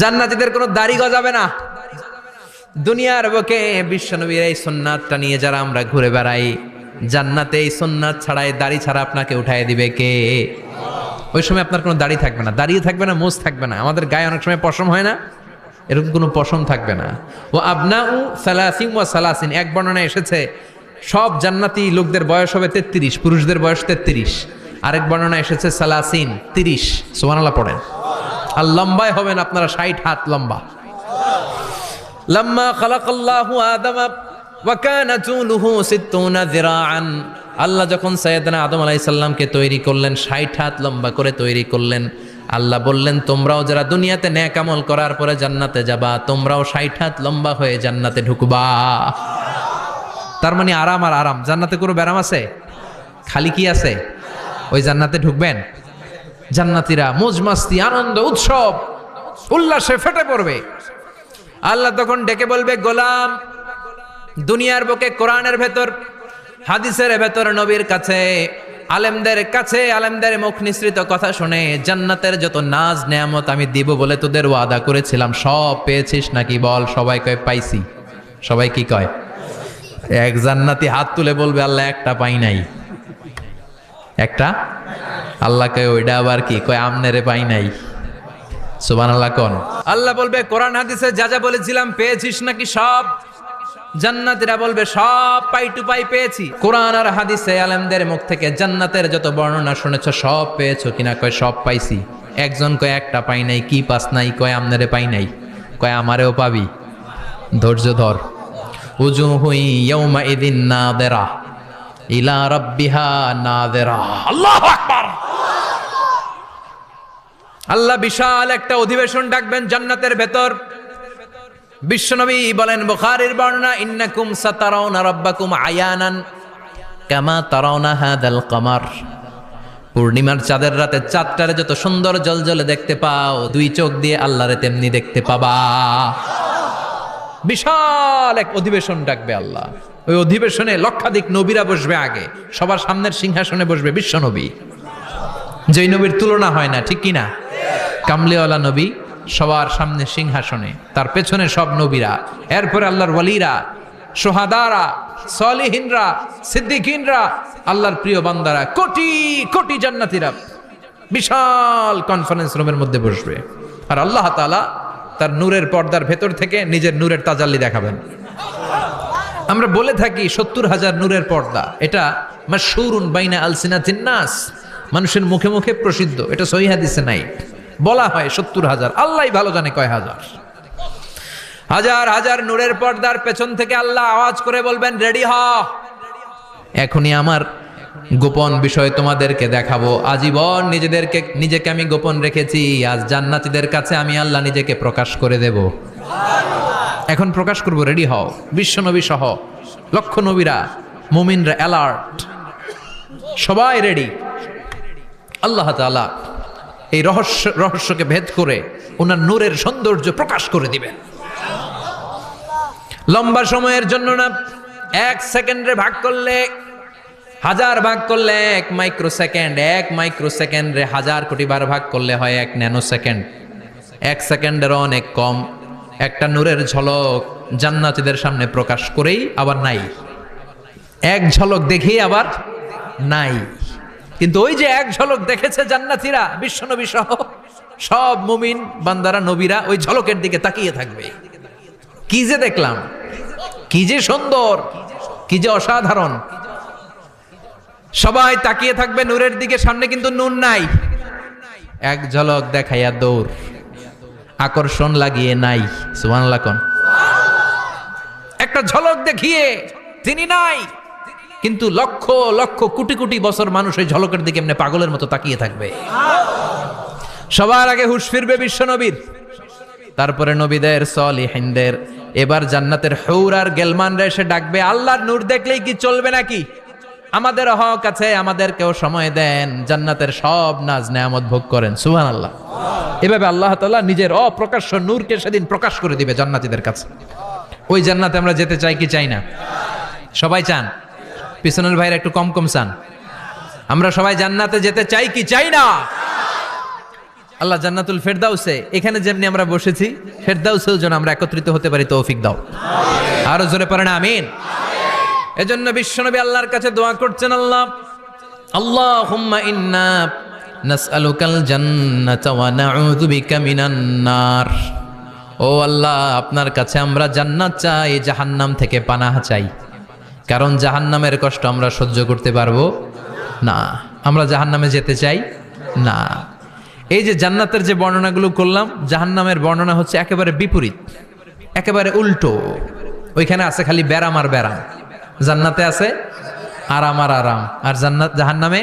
জান্নাতীদের কোনো দাড়ি গজাবে না। দুনিয়ার বুকে বিশ্বনবীর এই সুন্নাতটা নিয়ে যারা আমরা ঘুরে বেড়াই, জান্নাতে এই সুন্নাত ছাড়াই, দাড়ি ছাড়া আপনাকে উঠায় দিবে কে? ওই সময় আপনার কোনো দাড়ি থাকবে না, দাড়িয়ে থাকবে না, মোষ থাকবে না। আমাদের গায়ে অনেক সময় পশম হয় না, এরকম কোনো পশম থাকবে না। ও আবনাউ সালাসিন ওয়া সালাসিন, এক বর্ণনায় এসেছে সব জান্নাতি লোকদের বয়স হবে 33, পুরুষদের বয়স 33। আরেক বর্ণনায় এসেছে সালাসিন, 30। সুবহানাল্লাহ পড়েন। আর লম্বায় হবেন আপনারা 60 হাত লম্বা। লাম্মা খালাকাল্লাহু আদামা ওয়া কানা তুলুহু 60 যিরাআন, আল্লাহ যখন সাইয়েদনা আদম আলাইহিস সালামকে তৈরি করলেন, 60 হাত লম্বা করে তৈরি করলেন। আল্লাহ বললেন, তোমরাও যারা দুনিয়াতে নেক আমল করার পরে জান্নাতে যাবা, তোমরাও 60 হাত লম্বা হয়ে জান্নাতে ঢুকবা। তার মানে আরাম আর আরাম। জান্নাতে কোনো ব্যারাম আছে? খালি কি আছে? ওই জান্নাতে ঢুকবেন, জান্নাতীরা মौज মাস্তি, আনন্দ, উৎসব, উল্লাসে ফেটে পড়বে। আল্লাহ তখন ডেকে বলবে, গোলাম, দুনিয়ার বুকে কোরআনের ভেতর, হাদিসের ভেতর, নবীর কাছে, আলেমদের কাছে, আলেমদের মুখ নিঃসৃত কথা শুনে জান্নাতের যত নাজ নেয়ামত আমি দিব বলে তোদের ওয়াদা করেছিলাম, সব পেয়েছিস নাকি বল? সবাই কয় পাইছি। সবাই কি কয়? এক জান্নাতি হাত তুলে বলবে, আল্লাহ একটা পাই নাই। একটা? আল্লাহ কয় ওইটা আবার কি? কয় আমনেরে পাই নাই। সুবহানাল্লাহ কোন? আল্লাহ বলবে, কোরআন হাদিসে যা যা বলেছিলাম পেয়েছিস নাকি সব? জান্নাতীরা বলবে সব পাই টু পাই পেয়েছি। কোরআন আর হাদিসে আলেমদের মুখ থেকে জান্নাতের যত বর্ণনা শুনেছ সব পেয়েছো কিনা? কয় সব পাইছি। একজন কয় একটা পাই নাই। কি পাস নাই? কয় আমনারে পাই নাই। কয় আমারেও পাবি, ধৈর্য ধর। উজুহু ইয়াউমা ইদিন নাদিরা ইলা রাব্বিহা নাদিরা। আল্লাহু আকবার। আল্লাহ বিশাল একটা অধিবেশন ডাকবেন জান্নাতের ভেতর। বিশ্বনবী বলেন, বুখারীর বর্ণনা, ইন্নাকুম সাতারাউনা রাব্বাকুম আয়ানান কামা তারাউনা হাদাল কমার। পূর্ণিমার চাঁদের রাতে চাঁদটারে যত সুন্দর জ্বলজ্বলে দেখতে পাও, দুই চোখ দিয়ে আল্লাহরে তেমনি দেখতে পাবা। বিশাল এক অধিবেশন ডাকবে আল্লাহ। ওই অধিবেশনে লক্ষাধিক নবীরা বসবে। আগে সবার সামনের সিংহাসনে বসবে বিশ্বনবী, যেই নবীর তুলনা হয় না, ঠিক কিনা? কামলিওয়ালা নবী সবার সামনে সিংহাসনে, তার পেছনে সব নবীরা, এরপরে আল্লাহর ওয়ালিরা, সোহাদারা, সলিহিনরা, সিদ্দিকিনরা, আল্লাহর প্রিয় বান্দারা, কোটি কোটি জান্নাতীরা বিশাল কনফারেন্স রুমের মধ্যে বসবে। আর আল্লাহ তাআলা তার নূরের পর্দার ভেতর থেকে নিজের নূরের তাজাল্লি দেখাবেন। আমরা বলে থাকি 70,000 নূরের পর্দা। এটা মাশহুরুন বাইনা আলসিনাতিন নাস, মানুষের মুখে মুখে প্রসিদ্ধ। এটা সহিহ হাদিসে নাই। বলা হয় 70,000, আল্লাহই ভালো জানে কয় হাজার। হাজার হাজার নূরের পর্দার পেছন থেকে আল্লাহ আওয়াজ করে বলবেন, রেডি হ, এখনই আমার গোপন বিষয় তোমাদেরকে দেখাবো। আজীবন নিজেকে আমি গোপন রেখেছি, আজ জান্নাতীদের কাছে আমি আল্লাহ নিজেকে প্রকাশ করে দেব। এখন প্রকাশ করব, রেডি হও। বিশ্বনবী সহ লক্ষ নবীরা, মুমিনরা অ্যালার্ট, সবাই রেডি। আল্লাহ তাআলা এই রহস্যকে ভেদ করে ওনার নূরের সৌন্দর্য প্রকাশ করে দিবেন। লম্বা সময়ের জন্য না, 1 সেকেন্ডে ভাগ করলে, হাজার ভাগ করলে 1 মাইক্রোসেকেন্ড, 1 মাইক্রোসেকেন্ডে 1000 কোটি বার ভাগ করলে হয় 1 ন্যানো সেকেন্ড। 1 সেকেন্ডেরও অনেক কম একটা নূরের ঝলক জান্নাতীদের সামনে প্রকাশ করেই আবার নাই, এক ঝলক দেখেই আবার নাই। কিন্তু ওই যে এক ঝলক দেখেছে জান্নাতীরা, বিশ্বনবী সহ সব মুমিন বান্দারা, নবীরা ওই ঝলকের দিকে তাকিয়ে থাকবে। কি যে দেখলাম, কি যে সুন্দর, কি যে অসাধারণ। সবাই তাকিয়ে থাকবে নূরের দিকে, সামনে কিন্তু নূর নাই। এক ঝলক দেখাইয়া দৌড়, আকর্ষণ লাগিয়ে নাই। সুবহানাল্লাহ কোন? একটা ঝলক দেখিয়ে তিনি নাই, কিন্তু লক্ষ লক্ষ কোটি কোটি বছর মানুষ ওই ঝলকের দিকে এমনি পাগলের মতো তাকিয়ে থাকবে। সবার আগে হুঁশ ফিরবে বিশ্বনবীর, তারপরে নবীদের, সলিহিনদের। এবার জান্নাতের হুর আর গেলমানরা এসে ডাকবে, আল্লাহর নূর দেখলেই কি চলবে নাকি? আমাদের হক আছে, আমাদেরকেও সময় দেন, জান্নাতের সব নাজ নেয়ামত ভোগ করেন। সুবহানাল্লাহ। এভাবে আল্লাহ তাআলা নিজের অপ্রকাশ্য নূরকে সেদিন প্রকাশ করে দিবে জান্নাতীদের কাছে। ওই জান্নাতে আমরা যেতে চাই কি চাই না? সবাই চান? পিছনের ভাইরা একটু কম কম চান। আমরা সবাই জান্নাতে যেতে চাই কি চাই না? আল্লাহ জান্নাতুল ফেরদাউসে, এখানে যেমনি আমরা বসেছি, ফেরদাউসেও যেন আমরা একত্রিত হতে পারি, তৌফিক দাও। আরো জোরে পড়েন আমিন। এজন্য বিশ্বনবী আল্লাহর কাছে দোয়া করছেন, আল্লাহ, আল্লাহুম্মা ইন্না নাসআলুকাল জান্নাতা ওয়া নাউযু বিকা মিনান নার। ও আল্লাহ, আপনার কাছে আমরা জান্নাত চাই, জাহান্নাম থেকে পানাহ চাই। কারণ জাহান্নামের কষ্ট আমরা সহ্য করতে পারবো না। আমরা জাহান্নামে যেতে চাই না। এই যে জান্নাতের যে বর্ণনাগুলো করলাম, জাহান্নামের বর্ণনা হচ্ছে একেবারে বিপরীত, একেবারে উল্টো। ওইখানে আছে খালি ব্যারাম আর ব্যারাম, জান্নাতে আছে আরাম আর আরাম। আর জাহান্নামে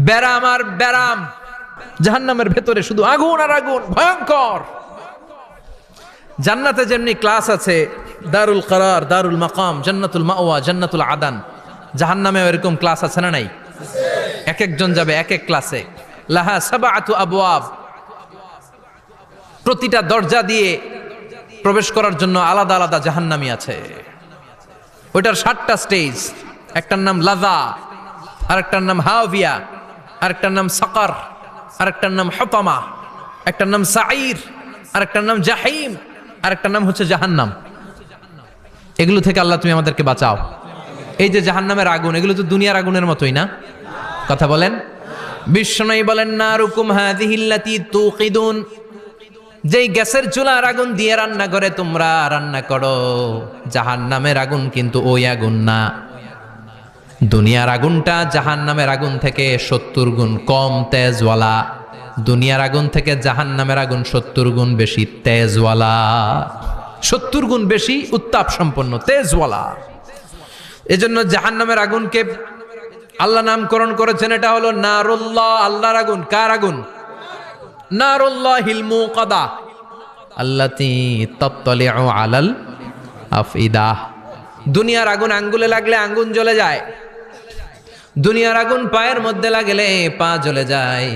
ব্যারাম আর ব্যারাম। জাহান্নামের ভেতরে শুধু আগুন আর আগুন, ভয়ঙ্কর। জান্নাতে যেমনি ক্লাস আছে, দারুল করার, দারুল মাকাম, জান্নাতুল মাওয়া, জান্নাতুল আদান, জাহান্নামেও এরকম ক্লাস আছে না নাই? এক একজন যাবে এক এক ক্লাসে। লাহা সাবআতু আবওয়াব, প্রতিটা দরজা দিয়ে প্রবেশ করার জন্য আলাদা আলাদা জাহান্নামী আছে। ওইটার 7টা স্টেজ। একটার নাম লাযা, আরেকটার নাম হাওয়িয়া, আরেকটার নাম সাকার, আরেকটার নাম হুতামা, একটার নাম সাঈর, আরেকটার নাম জাহিম, আরেকটার নাম হচ্ছে জাহান্নাম। এগুলো থেকে আল্লাহ তুমি আমাদেরকে বাঁচাও। এই যে জাহান্নামের আগুন, এগুলো তো দুনিয়ার আগুনের মতোই না? কথা বলেন। বিশ্বনবী বলেন, নারুকুম হাযিহিল্লাতী তুকিদুন, যেই গ্যাসের চুলার আগুন দিয়ে রান্না করে তোমরা রান্না করো, জাহান্নামের আগুন কিন্তু ওই আগুন না। দুনিয়ার আগুনটা জাহান্নামের আগুন থেকে 70 গুণ কম তেজওয়ালা। দুনিয়ার আগুন থেকে জাহান্নামের আগুন 70 গুণ বেশি তেজওয়ালা, 70 গুণ বেশি উত্তাপ সম্পন্ন তেজওয়ালা। এজন্য জাহান্নামের আগুনকে আল্লাহ নামকরণ করেছেন, এটা হলো নারুল্লাহ, আল্লাহর আগুন। কার আগুন? নারুল্লাহিল মুকাদা আল্লাতী তাত্তালিউ আলাল আফইদা। দুনিয়ার আগুন আঙ্গুলে লাগলে আঙ্গুল জ্বলে যায়, দুনিয়ার আগুন পায়ের মধ্যে লাগলে পা জ্বলে যায়।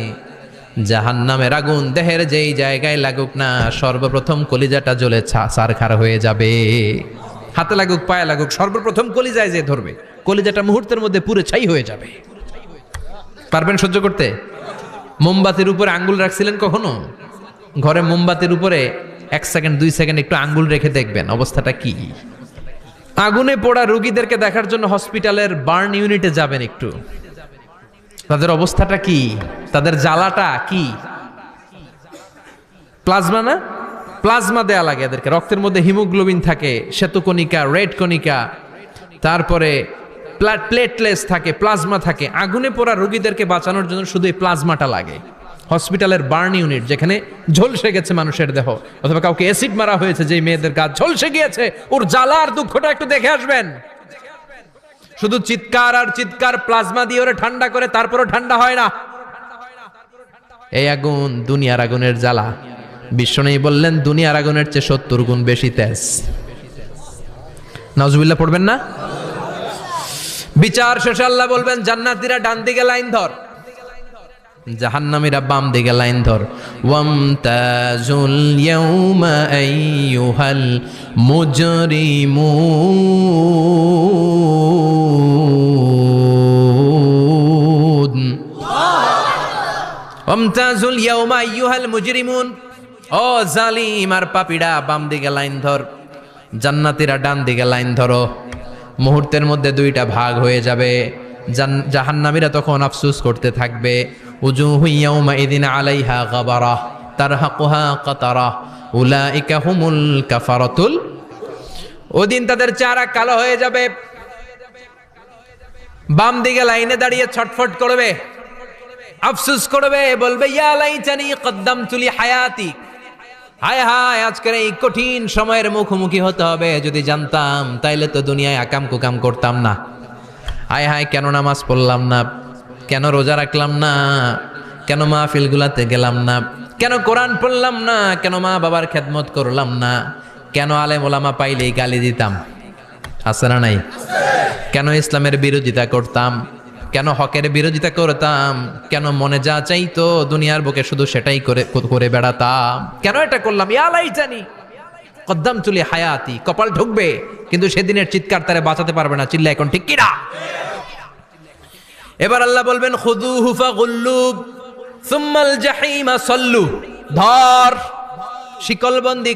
জাহান্নামের আগুন দেহের যেই জায়গায় লাগুক না, সর্বপ্রথম কলিজাটা জ্বলে ছারখার হয়ে যাবে। হাতে লাগুক পায়ে লাগুক, সর্বপ্রথম কলিজায় যে ধরবে, কলিজাটা মুহূর্তের মধ্যে পুরো ছাই হয়ে যাবে। পারবেন সহ্য করতে? মোমবাতির উপরে আঙ্গুল রাখছিলেন কখনো? ঘরে মোমবাতির উপরে 1 সেকেন্ড 2 সেকেন্ড একটু আঙ্গুল রেখে দেখবেন অবস্থাটা কি। আগুনে পোড়া রোগীদেরকে দেখার জন্য হসপিটালের বার্ন ইউনিটে যাবেন, একটু তাদের অবস্থাটা কি, তাদের জ্বালাটা কি। প্লাজমা না, প্লাজমা দেয়া লাগে এদেরকে। রক্তের মধ্যে হিমোগ্লোবিন থাকে, শ্বেতকণিকা, রেড কণিকা, তারপরে প্লেটলেস থাকে, প্লাজমা থাকে। আগুনে পোড়া রোগীদেরকে বাঁচানোর জন্য শুধু এই প্লাজমাটা লাগে। হসপিটালের বার্ন ইউনিট, যেখানে ঝলসে গেছে মানুষের দেহ, অথবা কাউকে অ্যাসিড মারা হয়েছে, যে মেয়েদের গা ঝলসে গিয়েছে, ওর জ্বালা আর দুঃখটা একটু দেখে আসবেন। শুধু চিৎকার আর চিৎকার, প্লাজমা দিয়ে ওরা ঠান্ডা করে, তারপরও ঠান্ডা হয় না। এই আগুন দুনিয়ার আগুনের জ্বালা। বিশ্বনবী বললেন দুনিয়ার আগুনের চেয়ে 70 গুণ বেশি তেজ। নাউজুবিল্লাহ পড়বেন না? বিচার শেষে আল্লাহ বলবেন জান্নাতীরা ডান দিকে লাইন ধর, জাহান্নামীরা বাম দিকে লাইন ধর। ওয়ামতাজুল ইয়াউমা আইয়ুহাল মুজরিমুন, ওয়ামতাজুল ইয়াউমা আইয়ুহাল মুজরিমুন। ও জালিম আর পাপীরা, বাম দিকে লাইন ধর, জান্নাতীরা ডান দিকে লাইন ধরো। মুহূর্তের মধ্যে দুইটা ভাগ হয়ে যাবে। জাহান্নামীরা তখন আফসোস করতে থাকবে, উজুহু ইয়াউমাইযিন আলাইহা গাবারা তারহাকুহা কাতারা উলাইকা হুমুল কাফারাতুল। ওদিন তাদের চেহারা কালো হয়ে যাবে। বাম দিকে লাইনে দাঁড়িয়ে ছটফট করবে, আফসোস করবে, বলবে ইয়া লাইতানি কদ্দামতু লি হায়াতি। হায় হায়, আজকের এই কঠিন সময়ের মুখোমুখি হতে হবে, যদি জানতাম তাইলে তো দুনিয়ায় আকাম কুকাম করতাম না। হায় হায়, কেন নামাজ পড়লাম না, কেন রোজা রাখলাম না, কেন মাহফিলগুলাতে গেলাম না, কেন কোরআন পড়লাম না, কেন মা বাবার খেদমত করলাম না, কেন আলেম ওলামা পাইলেই গালি দিতাম, আছে না নাই? কেন ইসলামের বিরোধিতা করতাম, কেন হকের বিরোধিতা করতাম, কেন মনে যা চাইতো দুনিয়ার বুকে শুধু সেটাই করে বেড়াতাম, কেন এটা করলাম? ইয়া লাইতানি কদ্দামতু লি হায়াতি। কপাল ঢুকবে, কিন্তু সেদিনের চিৎকার তারে বাঁচাতে পারবে না। চিল্লা এখন ঠিক কিনা? এবার আল্লাহ বলবেন খুযুহু ফাগুল্লু সুম্মাল জাহিমা সাল্লু। ধর, শিকলবন্দি